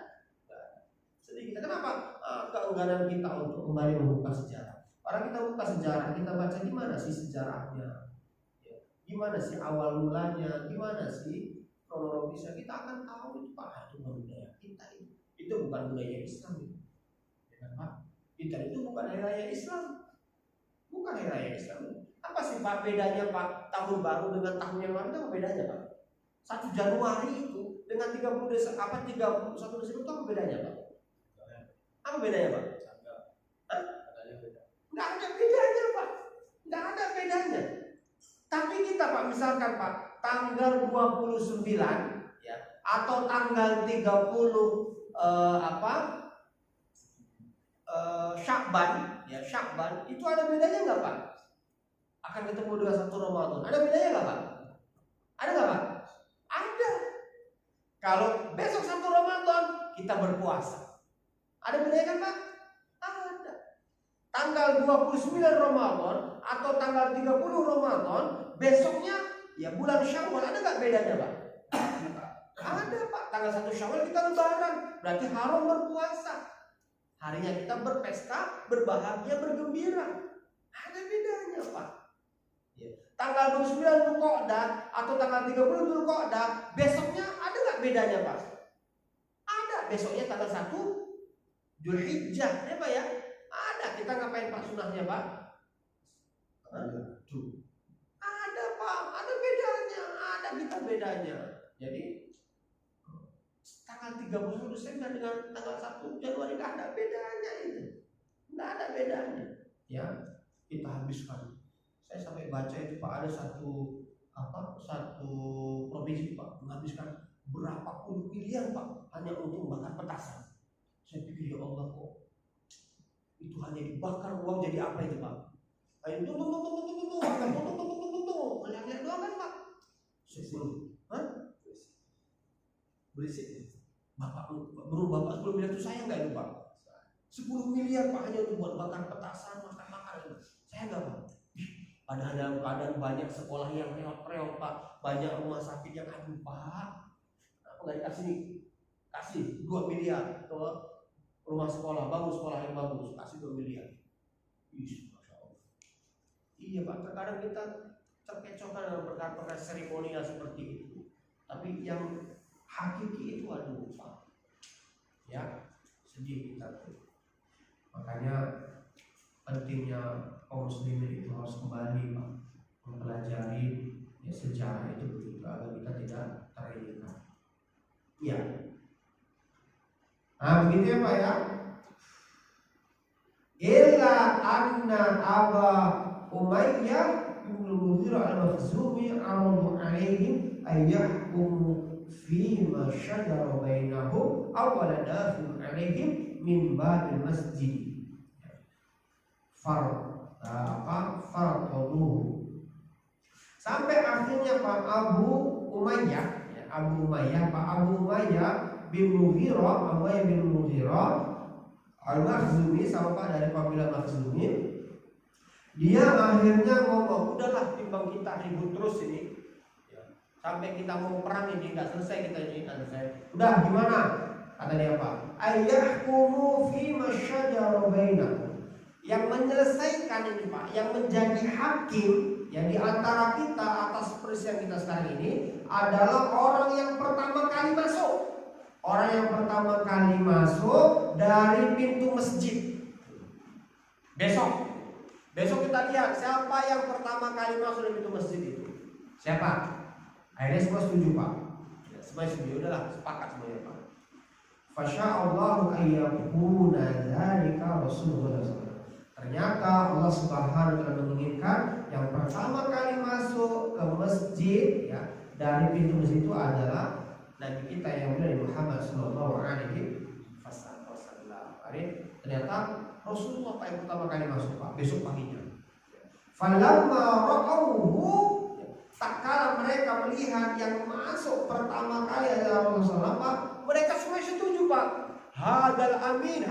Sedikit. Kenapa? Keengganan kita untuk kembali membuka sejarah. Orang kita buka sejarah, kita baca gimana sih sejarahnya, gimana sih awal mulanya, gimana sih kronologisnya, kita akan tahu itu Pak. Itu bukan budaya kita, itu bukan budaya Islam, ya kan Pak? Idul itu bukan hari raya Islam. Bukan hari raya Islam. Apa sih Pak bedanya Pak tahun baru dengan tahun yang lalu? Apa bedanya Pak? 1 Januari itu dengan 31 Desember itu apa bedanya Pak? Apa bedanya Pak? Nggak ada bedanya Pak. Nggak ada bedanya. Tapi kita Pak, misalkan Pak, tanggal 29 ya, atau tanggal 30 Syakban, ya Syakban itu ada bedanya nggak Pak? Akan ketemu dengan 1 Ramadan. Ada bedanya nggak Pak? Ada nggak Pak? Ada. Kalau besok 1 Ramadan kita berpuasa, ada bedanya kan Pak? Ada. Tanggal 29 Ramadan atau tanggal 30 Ramadan, besoknya ya bulan Syawal, ada nggak bedanya Pak? Ada Pak. Tanggal 1 Syawal kita lebaran, berarti haram berpuasa. Harinya kita berpesta, berbahagia, bergembira. Ada bedanya Pak. Ya. Tanggal 29 Dzulqa'dah atau tanggal 30 Dzulqa'dah, besoknya ada nggak bedanya Pak? Ada. Besoknya tanggal 1 Dzulhijjah, ya Pak ya. Ada. Kita ngapain Pak sunahnya Pak? Ada Pak. Ada bedanya. Ada kita bedanya. Jadi tanggal 31 Desember dengan tanggal 1 Januari nggak ada bedanya itu. Nggak ada bedanya. Ya, kita habiskan. Saya sampai baca itu Pak, ada satu provinsi Pak menghabiskan berapa puluh miliar Pak hanya untuk membakar petasan. Saya pikir ya Allah kok itu hanya dibakar uang jadi apa itu Pak? Ayo melihat doang kan Pak? Berisik. Bapak belum lihat itu saya nggak itu Pak? 10 miliar Pak hanya untuk buat bakar petasan, makan-makan. Saya nggak Pak. Padahal dalam keadaan banyak sekolah yang reot-reot Pak, banyak rumah sakit yang aduh Pak, apa nggak dikasih nih? Kasih 2 miliar ke rumah sekolah, bangun sekolah yang bagus, kasih 2 miliar. Masya Allah. Iya Pak, terkadang kita terkecohkan dengan perkara-perkara seremonial seperti itu. Tapi yang hakiki itu aduh Pak, ya sedih kita tuh. Makanya pentingnya kaum muslimin itu harus kembali Pak mempelajari ya, sejarah itu betul agar kita tidak terlena. Iya. Nah begitu ya Pak ya. Illa anna Aba Umayyah bin Mughirah al-Makhzumi aradu alaihim ayyahkumu fima syajara bainahum awwala dakhil alaihim min babil masjid farqaduhu. Sampai akhirnya Pak Abu Umayyah bin Mughirah al-Makhzumi, sama Pak dari kabilah Makhzumi, dia akhirnya ngomong, udahlah timbang kita ribut terus ini ya, sampai kita mau perang ini nggak selesai, kita ini nggak selesai. Udah gimana? Kata dia Pak, ayyahkumu fi masyajara bainahum, yang menyelesaikan ini Pak, yang menjadi hakim yang di antara kita atas perselisihan kita sekarang ini adalah orang yang pertama kali masuk. Orang yang pertama kali masuk dari pintu masjid. Besok kita lihat siapa yang pertama kali masuk dari pintu masjid itu. Siapa? Akhirnya semua setuju Pak. Ya, semua setuju, udahlah sepakat semuanya Pak. Fasya'allahu ayyakuna dzalika Rasulullah SAW. Ternyata Allah Subhanahu wa taala menginginkan yang pertama kali masuk ke masjid ya dari pintu masjid itu adalah Nabi kita yang mulia Muhammad sallallahu alaihi wasallam. Ternyata Rasulullah Pak yang pertama kali masuk Pak, besok paginya. Falamma ra'awhu, tak kala mereka melihat yang masuk pertama kali adalah Rasulullah Pak, mereka semua setuju Pak. Hadal amin.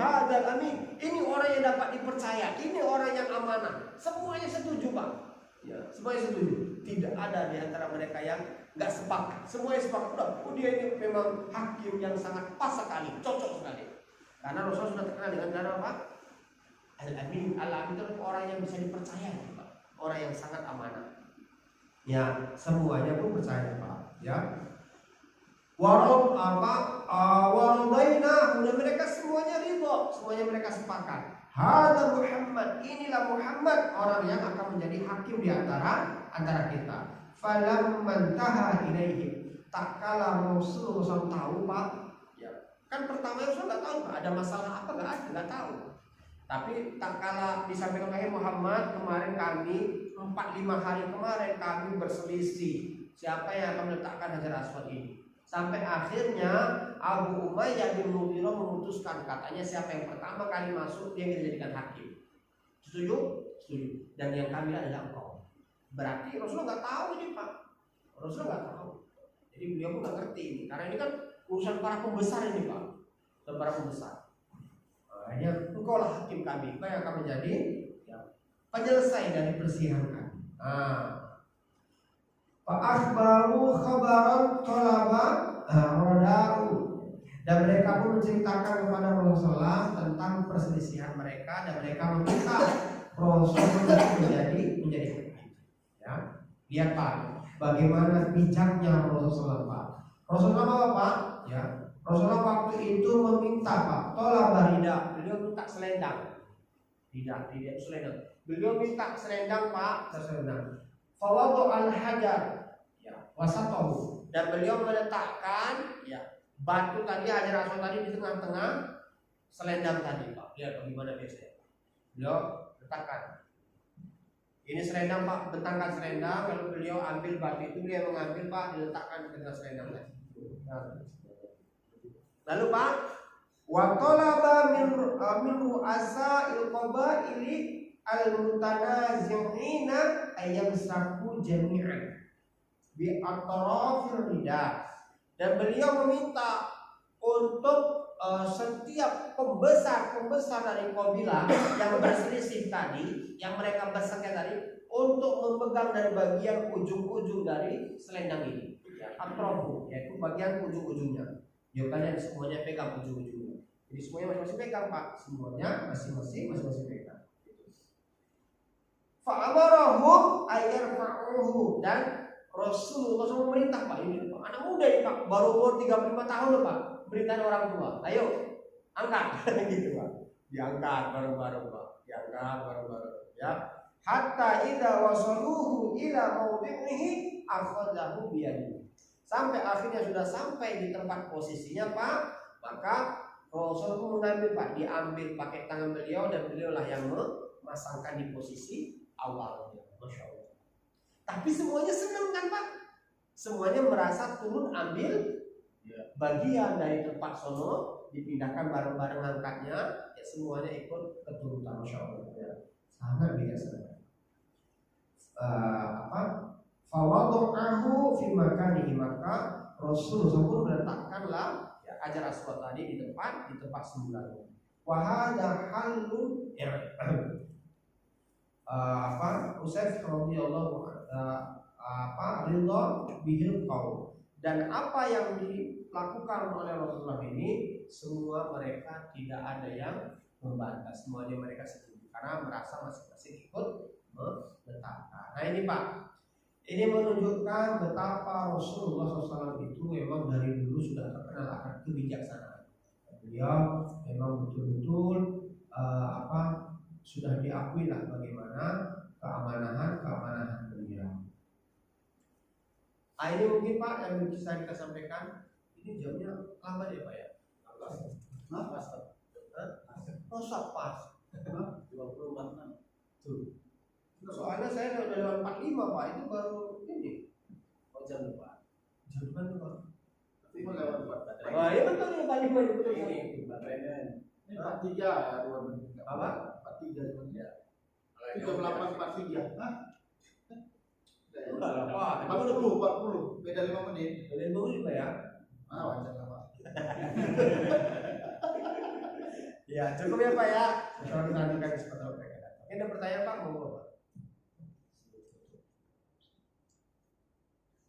Ini orang yang dapat dipercaya, ini orang yang amanah. Semuanya setuju Pak. Ya, semuanya setuju. Tidak ada di antara mereka yang nggak sepakat. Semuanya sepakat. Udah, dia ini memang hakim yang sangat pas sekali, cocok sekali. Karena Rasulullah sudah terkenal dengan cara apa? Al-amin. Al-amin itu orang yang bisa dipercaya, Pak. Orang yang sangat amanah. Ya, semuanya pun percaya Pak. Ya. Warob apa? Waradaina, dan mereka semuanya ridho, semuanya mereka sepakat. Hada Muhammad, inilah Muhammad orang yang akan menjadi hakim di antara kita. Falamman taha ilaihim, tak kala Rasulullah SAW tahu Pak, ya kan pertama Rasul nggak tahu Pak, ada masalah apa nggak tahu. Tapi tak kala disampaikan oleh Muhammad, kemarin kami 4-5 hari kemarin kami berselisih siapa yang akan meletakkan Hajar Aswad ini. Sampai akhirnya Abu Umayyah bin Mughirah memutuskan, katanya siapa yang pertama kali masuk dia yang dijadikan hakim. Setuju? Setuju. Dan yang kami adalah engkau. Berarti Rasulullah nggak tahu ini Pak. Rasulullah nggak tahu. Jadi beliau pun nggak ngerti ini. Karena ini kan urusan para pembesar ini Pak. Dan para pembesar. Hanya engkau lah hakim kami. Engkau yang akan menjadi penyelesai dari perselisihan kami. Fa'akhbaru khabaran talaba roda'u, dan mereka pun menceritakan kepada Rasulullah tentang perselisihan mereka dan mereka meminta Rasulullah menjadi hakim. Ya, lihat Pak, bagaimana bijaknya Rasulullah Pak. Rasulullah apa Pak? Ya, Rasulullah waktu itu meminta Pak, talaba rida, beliau minta selendang. Tidak selendang. Beliau minta selendang Pak, selendang. Fawadu al-hajar, ya, wasatohu, dan beliau meletakkan ya batu tadi, Hajar Aswad tadi di tengah-tengah selendang tadi Pak. Lihat bagaimana biasanya. Beliau letakkan. Ini selendang Pak, bentangkan selendang, lalu beliau ambil batu itu, beliau mengambil Pak, diletakkan di tengah selendang tadi. Lalu Pak, wa talaba min ru'asa'il qabaili al-mutanazi'ina ayyamsaku jami'an bi atrafir rida, dan beliau meminta untuk setiap pembesar dari kabilah yang berselisih tadi, yang mereka berselisih tadi, untuk memegang dari bagian ujung-ujung dari selendang ini, ya, atrafu, yaitu bagian ujung-ujungnya. Ya kalian semuanya pegang ujung-ujungnya. Jadi semuanya masing-masing pegang Pak, semuanya masing-masing pegang. Fa'amarahum ayyarfa'uhu, dan Rasulullah SAW memerintah Pak, ini Pak, anak muda ini Pak, baru umur 35 tahun loh Pak, beritain orang tua, ayo angkat gitu Pak, diangkat bareng-bareng Pak, diangkat bareng-bareng ya, hatta idza wasaluhu ila mawdi'ihi akhadhahu biyadihi, sampai akhirnya sudah sampai di tempat posisinya Pak, maka Rasulullah mengambil Pak, diambil pakai tangan beliau, dan beliaulah yang memasangkan di posisi awalnya. Masya Allah. Tapi semuanya senang kan Pak? Semuanya merasa turun ambil bagian dari tempat sono, dipindahkan bareng-bareng angkatnya, ya semuanya ikut keturutan. Masya Allah ya. Sangat biasa. Fawadu'ahu fi makanihi, maka Rasulullah pun meletakkanlah ya, Hajar Aswad tadi di tempat semulanya. Wahada halun Usaif radhiyallahu ridha bihil qaul, dan apa yang dilakukan oleh Rasulullah ini semua mereka tidak ada yang membantah, semuanya mereka setuju karena merasa masing-masing ikut meletakkan. Nah ini Pak, ini menunjukkan betapa Rasulullah SAW itu memang dari dulu sudah terkenal akan kebijaksanaan. Beliau memang betul-betul sudah diakui lah bagaimana keamanahan beliau. Ini mungkin Pak yang bisa kita sampaikan. Ini jamnya lama deh Pak ya? Pas. Pas. 24 tuh. Soalnya saya udah lewat 45 Pak, itu baru ini. Jam depan. Jam depan tuh Pak. Tapi mau lewat 4. Oh iya betul nih 45 itu ini. Baterainya ini 43 ya 2 menit. Apa? 43 ya. Itu jam 8:43. Hah? Enggak lah Pak. 40. Beda 5 menit. Beda 5 menit Pak ya? Wajar lah Pak. Ya cukup ya Pak ya. Kalau kita lanjutkan kesempatan mereka datang. Ini ada pertanyaan Pak, mau Pak?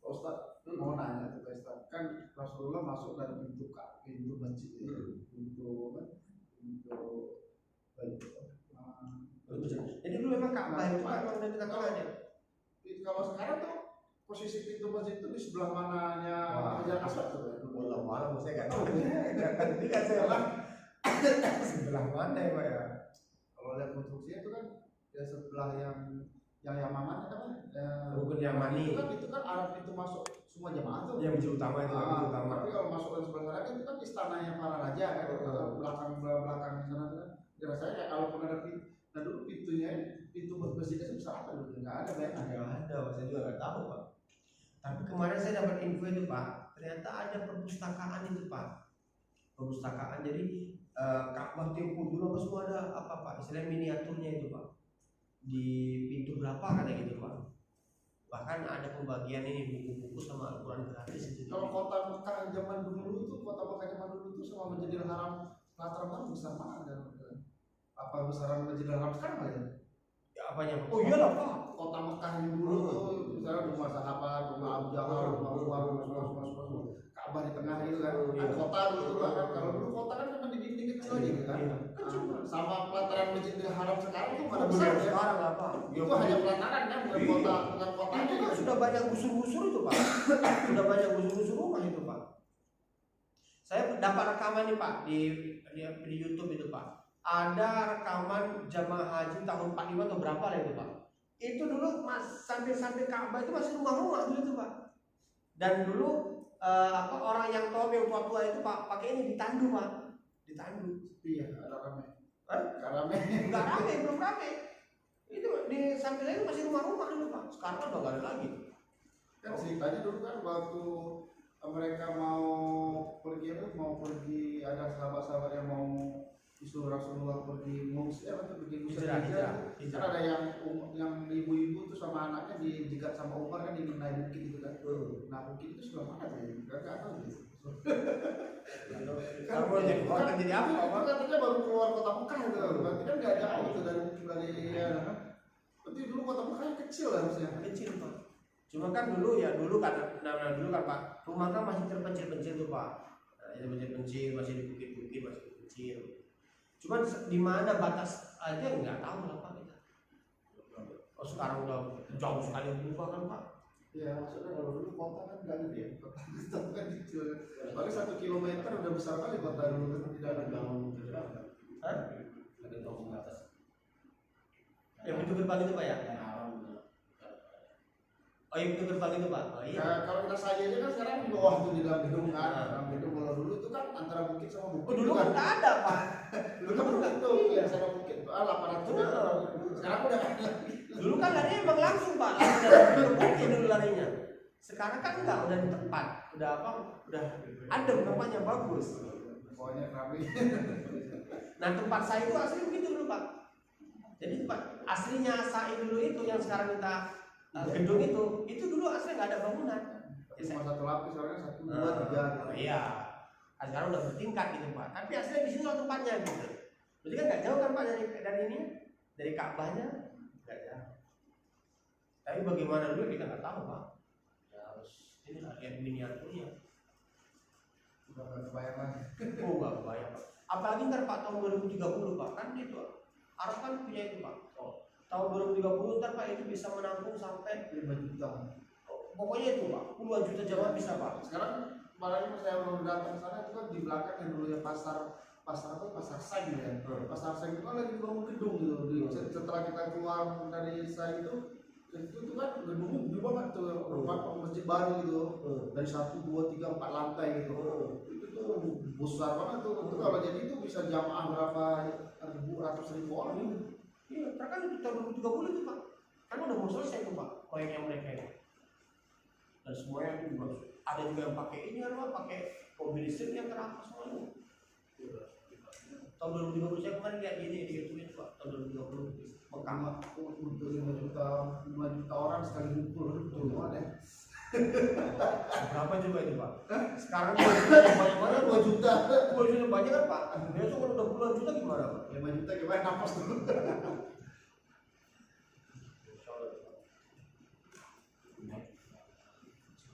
Ustaz, mau nanya ke Ustaz. Kan Rasulullah masuk dari pintu masjid, Jadi dulu memang Ka'bah itu memang dari tengah-tengahnya. Kalau sekarang tuh posisi pintu masjid itu di sebelah mananya Hajar Aswad tuh. Wallah malam saya nggak tahu. Tadi kan saya bilang sebelah mana ya Pak ya? Kalau lihat konstruksinya itu kan ya sebelah yang Yamaman kan Rukun Yamani. itu kan arah pintu masuk semua jemaah tuh. Yang pintu utama itu pintu utama. Tapi kalau masuk ke sebelah sana kan itu kan istananya para raja kan, belakang sana tuh kan. Rasanya kalau pun ada pintu, nah dulu pintu masjidnya sebesar apa dulu? Nggak ada banyak. Nggak ada, saya juga nggak tahu Pak. Tapi kemarin saya dapat info itu Pak, ternyata ada perpustakaan itu Pak. Perpustakaan jadi Ka'bah Tiongkok dulu apa semua ada apa Pak? Istilahnya miniaturnya itu Pak. Di pintu berapa katanya gitu Pak. Bahkan ada pembagian ini buku-buku sama Al-Quran gratis itu. Kalau kota Mekah zaman dulu itu, kota Mekah zaman dulu itu sama Masjidil Haram, latar belakang besar mana? Apa besaran Masjidil Haram sekarang aja? Ya apanya Pak? Oh iyalah Pak. Kota Mekah yang dulu tuh, misalnya rumah sahabat, rumah Abu Jahal, rumah Umar, rumah Ka'bah di tengah itu kan. Kan kota dulu kan. Kalau dulu kota kan cuma di dinding kecil aja gitu kan. Kecil. Sama pelataran Masjidil Haram sekarang tuh mana besar ya? Sekarang apa? Itu hanya pelataran kan, bukan kota, bukan kota. Itu kan sudah banyak gusur-gusur itu Pak. Sudah banyak gusur-gusur rumah itu Pak. Saya dapat rekaman nih Pak di YouTube itu Pak. Ada rekaman jamaah haji tahun 45 atau berapa lah itu Pak. Itu dulu sambil Ka'bah itu masih rumah-rumah dulu itu Pak. Dan dulu orang yang tua-tua itu Pak pakai ini ditandu Pak. Ditandu. Iya, ada rame. Hah? Gak rame. Enggak rame, belum rame. Itu di samping itu masih rumah-rumah dulu Pak. Sekarang udah nggak ada lagi. Kan ceritanya dulu kan waktu mereka mau pergi ada sahabat-sahabat yang mau disuruh Rasulullah pergi ngungsi pergi hijrah. Kan ada yang ibu-ibu tuh sama anaknya dijegat sama Umar kan di naik bukit itu kan. Nah bukit itu sebelah mana sih? Enggak tahu gitu. Kan jadi apa Pak? Katanya baru keluar kota Mekah itu. Berarti kan enggak jauh itu dari berarti dulu kota Mekah kecil harusnya. Kecil Pak. Cuma kan dulu kan Pak, rumah kan masih terpencil-pencil tuh Pak. Nah, itu pencil-pencil, masih di bukit-bukit, masih kecil. Cuman di mana batas aja nggak tahu lah Pak kita. Oh sekarang udah jauh sekali berubah kan Pak. Ya maksudnya kalau dulu kota kan nggak gede ya, kota kan kecil. Paling 1 kilometer udah besar kali kota dulu kan tidak ada bangun. Hah? Ada tahun atas. Yang pintu gerbang itu Pak ya? Oh yang pintu gerbang itu Pak? Oh iya. Nah, kalau kita saja aja kan sekarang di bawah tuh di dalam gedung kan, dalam gedung. Kalau dulu itu kan antara bukit sama bukit. Oh dulu kan nggak ada Pak. Dulu kan bukit tuh, ya sama bukit tuh 800 meter. Sekarang udah kan lagi. Dulu kan larinya emang langsung Pak, dari bukit dulu larinya. Sekarang kan enggak, udah di tempat, udah adem tempatnya bagus. Pokoknya rapi. Nah tempat saya itu asli begitu dulu Pak. Jadi tempat aslinya saya dulu itu yang sekarang kita gedung itu dulu asli nggak ada bangunan. Cuma 1 lapis, sekarang 1, 2, 3 gitu. Iya. Sekarang udah bertingkat gitu Pak. Tapi aslinya di situ tempatnya gitu. Berarti kan nggak jauh kan Pak dari ini, dari Ka'bahnya nggak jauh. Tapi bagaimana dulu kita nggak tahu Pak. Ya harus ini lihat miniaturnya. Udah nggak kebayang lagi. Oh nggak kebayang Pak. Apalagi ntar Pak tahun 2030 Pak kan itu Arab kan punya itu Pak. Tahun 2030 ntar Pak itu bisa menampung sampai 5 juta. Pokoknya itu Pak, puluhan juta jamaah bisa Pak. Sekarang barangnya pas saya belum datang ke sana itu kan di belakang yang dulu ya pasar Seng ya. Pasar Seng itu kan lagi bangun gedung gitu. Setelah kita keluar dari Seng itu tuh kan gedungnya gede banget tuh, masjid baru gitu. Dari 1, 2, 3, 4 lantai gitu. Itu tuh besar banget tuh. Itu kalau jadi itu bisa jamaah berapa ratus ribu orang. Iya, karena kan itu tahun 2030 itu Pak. Kan udah mau selesai tuh Pak, proyeknya mereka ini. Dan semuanya itu ada juga yang pakai ini apa, pakai mobil listrik yang terakhir semuanya. Tahun 2030 saya kemarin lihat ini di YouTube itu Pak, tahun 2030 Mekah Untuk 5 juta orang sekali ngumpul itu ada. berapa juga itu Pak? Sekarang banyak-banyak 2 juta. 2 juta banyak kan Pak? Besok kalau udah puluhan juta gimana Pak? 5 juta gimana nafas dulu.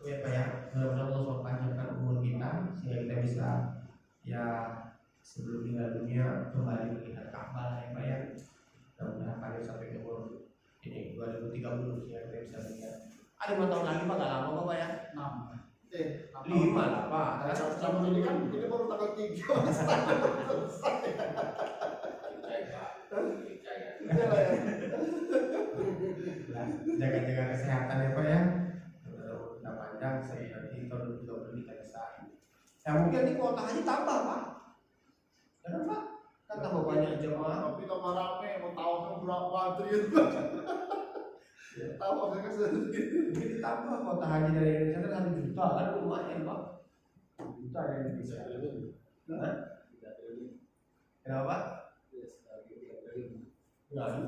Ya Pak ya, mudah-mudahan Allah SWT panjangkan umur kita sehingga kita bisa ya sebelum meninggal dunia kembali melihat Ka'bah ya Pak ya. Mudah-mudahan kalian sampai ke umur ini 2030 sehingga kita bisa melihat. Ada 5 tahun lagi Pak, gak lama Pak ya? 6 5 lah Pak. Zaman ini kan ini baru tanggal 3 Mas. Selesai. Iya lah ya. Jaga-jaga kesehatan ya Pak ya. Udah panjang saya nanti tahun 20 kita bisa. Ya mungkin ini kuota haji tambah Pak. Kenapa? Kan tambah banyak jemaah. Tapi tambah rame, mau tahu kan berapa triliun. Tahu kan sedikit. Mungkin ditambah kuota haji dari Indonesia kan 1 juta kan lumayan Pak. 1 juta dari Indonesia. Hah? Kenapa? Nggak ada.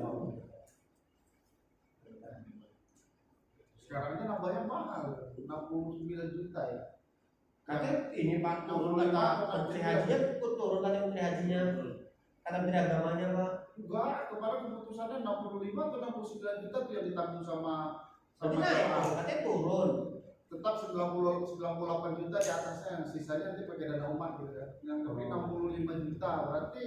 Sekarang ini nambahnya mahal, 69 juta ya. Katanya ini Pak turun kata menteri hajinya, ikut turun kata menteri hajinya, kata menteri agamanya Pak. Enggak, kemarin keputusannya 65 atau 69 juta yang ditanggung sama Berarti naik, katanya turun. tetap 98 juta di atasnya, yang sisanya nanti pakai dana umat gitu ya. Yang tapi 65 juta, berarti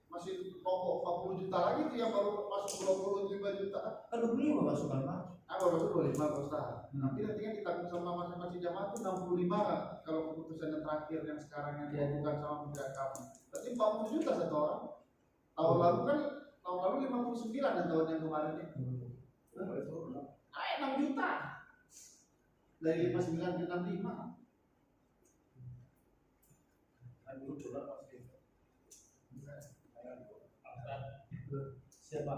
masih pokok 40 juta lagi tuh yang baru masuk 25 juta. Kan 25 masukan Pak. Baru masuk 25 Pak Ustaz. Nanti kan ditanggung sama masing-masing jamaah tuh 65 kalau keputusan yang terakhir yang sekarang yang diajukan sama Menteri Agama. Berarti 40 juta satu orang. Tahun lalu kan, tahun lalu 59 dan tahun yang kemarin ini. 6 juta. Dari 59 ke 65. Siapa?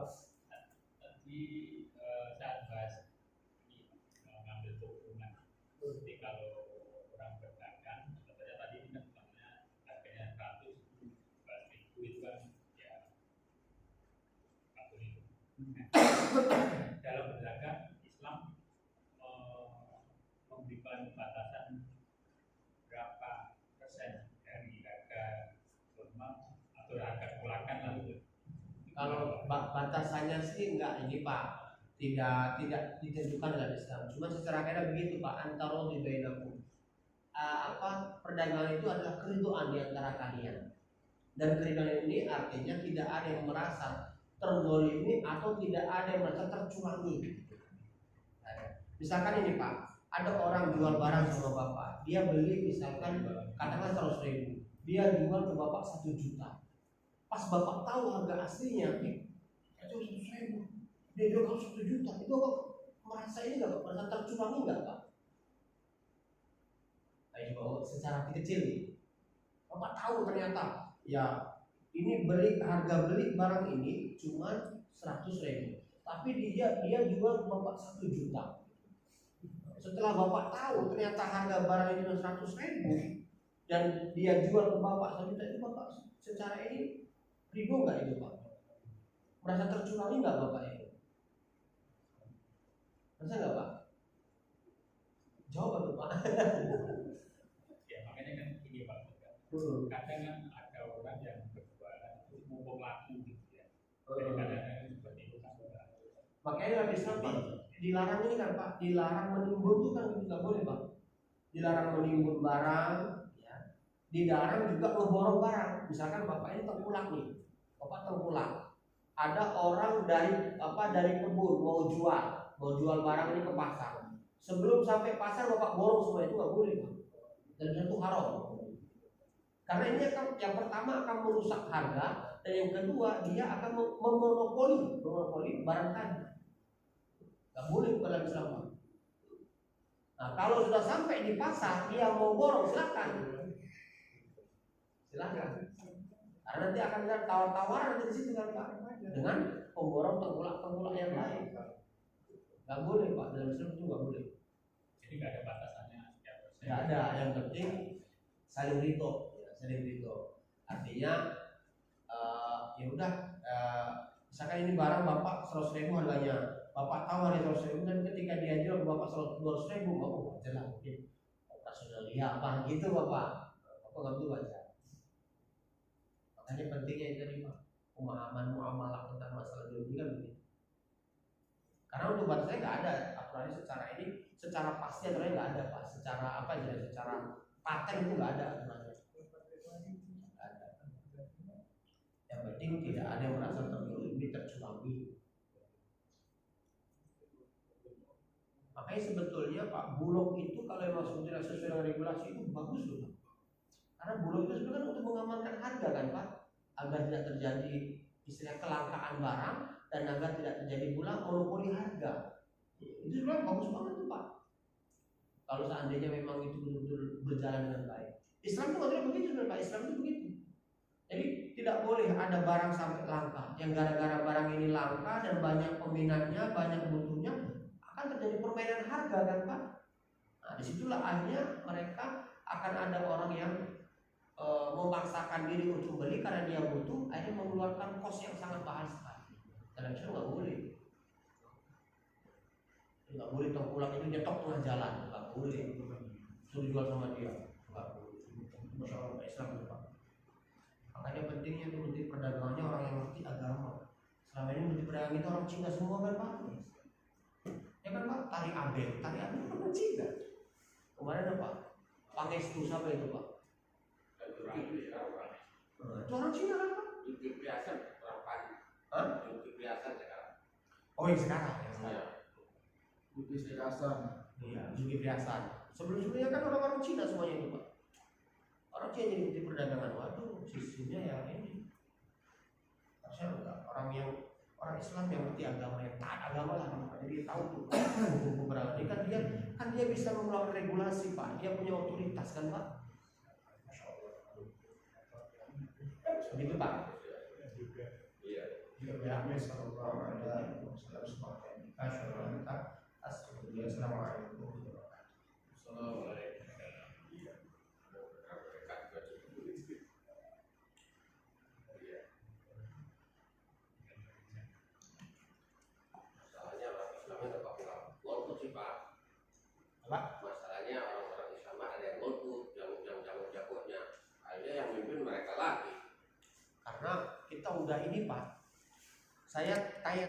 Tadi saat bahas ini mengambil keuntungan. Jadi kalau orang berdagang, sebenarnya tadi namanya harganya 100 itu kan ya 40 itu. Dalam berdagang Islam memberikan batasan berapa persen dari harga normal atau harga tolakan lalu. Kalau batasannya sih enggak ini Pak, tidak ditentukan dalam Islam. Cuma secara kaidah begitu Pak, antara di bainakum. Perdagangan itu adalah keriduan di antara kalian. Dan keriduan ini artinya tidak ada yang merasa terzalimi atau tidak ada yang merasa tercurangi. Misalkan ini Pak, ada orang jual barang sama Bapak, dia beli misalkan katakan 100.000, dia jual ke Bapak 1 juta. Pas Bapak tahu harga aslinya, itu 100.000, dia jual kamu 1 juta, itu Bapak merasa ini nggak, merasa tercurangi nggak Pak? Ayo Bapak secara kecil nih, Bapak tahu ternyata, ya ini harga beli barang ini cuma 100.000, tapi dia jual ke Bapak 1 juta. Setelah Bapak tahu ternyata harga barang ini 100.000 dan dia jual ke Bapak 1 juta, itu Bapak secara ini ridho nggak itu Pak? Merasa tercurangi nggak Bapak itu? Merasa nggak Pak? Jawab tuh Pak. Ya makanya kan ini Pak, kadang kan ada orang yang berjualan itu mumpung laku gitu ya. Jadi kadang-kadang seperti itu kan. Makanya dalam Islam Pak dilarang ini kan Pak, dilarang menimbun itu kan nggak boleh Pak. Dilarang menimbun barang, ya. Dilarang juga ngeborong barang. Misalkan Bapak ini tengkulak nih. Bapak tengkulak, ada orang dari kebun mau jual barang ini ke pasar. Sebelum sampai pasar Bapak borong semua, itu nggak boleh Pak. Dan itu haram. Karena ini akan, yang pertama akan merusak harga, dan yang kedua dia akan memonopoli barang tadi. Nggak boleh dalam Islam Pak. Nah kalau sudah sampai di pasar dia mau borong silakan. Karena nanti akan ada tawar-tawaran nanti di situ kan Pak, dengan pemborong tengkulak yang lain. Nggak boleh Pak, dalam Islam itu nggak boleh. Jadi nggak ada batasannya. Nggak ada, yang penting saling ridho. Artinya ya udah, misalkan ini barang Bapak 100.000 harganya, Bapak tahu harga 100.000, dan ketika dia jual Bapak 200.000, Bapak wajar lah mungkin operasionalnya apa gitu Bapak nggak perlu wajar. Makanya pentingnya itu tadi Pak, pemahaman muamalah tentang masalah jual beli kan begitu. Karena untuk batasnya nggak ada aturannya secara pasti aturannya nggak ada Pak. Secara apa ya? Secara paten itu nggak ada aturannya. Nggak ada. Yang penting tidak ada yang merasa tercurangi. Makanya Makanya sebetulnya Pak, Bulog itu kalau memang sebetulnya sesuai dengan regulasi itu bagus loh Pak. Karena Bulog itu sebenarnya kan untuk mengamankan harga kan Pak, agar tidak terjadi istilah kelangkaan barang dan agar tidak terjadi pula monopoli harga. Itu sebenarnya bagus banget tuh Pak. Kalau seandainya memang itu betul-betul berjalan dengan baik. Islam itu nggak begitu sebenarnya Pak. Islam itu begitu. Jadi tidak boleh ada barang sampai langka. Yang gara-gara barang ini langka dan banyak peminatnya, banyak butuhnya, akan terjadi permainan harga kan Pak. Nah disitulah akhirnya mereka akan ada orang yang memaksakan diri untuk beli karena dia butuh, akhirnya mengeluarkan kos yang sangat mahal sekali. Dan itu nggak boleh. Nggak boleh toh pulang itu nyetok tengah jalan, nggak boleh. Suruh dijual sama dia, nggak boleh. Masya Allah, Islam itu Pak. Makanya pentingnya itu menteri perdagangannya orang yang ngerti agama. Selama ini menteri perdagangan itu orang Cina semua kan Pak. Ya kan Pak, Tari Abed itu orang Cina. Kemarin apa? Pangestu siapa itu Pak? Itu orang Cina kan Pak? Zulkifli Hasan orang Padi. Hah? Zulkifli Hasan sekarang. Oh yang sekarang ya. Zulkifli Hasan. Iya, Zulkifli Hasan. Sebelum-sebelumnya kan orang-orang Cina semuanya itu Pak. Orang Cina jadi menteri perdagangan. Waduh, sisinya ya ini. Harusnya enggak orang Islam yang ngerti agama, yang taat agama lah. Jadi tahu tuh hukum beragama. Ini kan dia bisa mengeluarkan regulasi Pak. Dia punya otoritas kan Pak. Masya Allah. Begitu Pak. Iya. Ya, sallallahu alaihi wasallam. Assalamualaikum. Masalahnya orang Islamnya nggak pakai golput sih Pak. Apa? Masalahnya orang-orang Islam ada yang golput, yang jago-jagonya. Akhirnya yang mimpin mereka lagi. Karena kita udah ini Pak. Saya kayak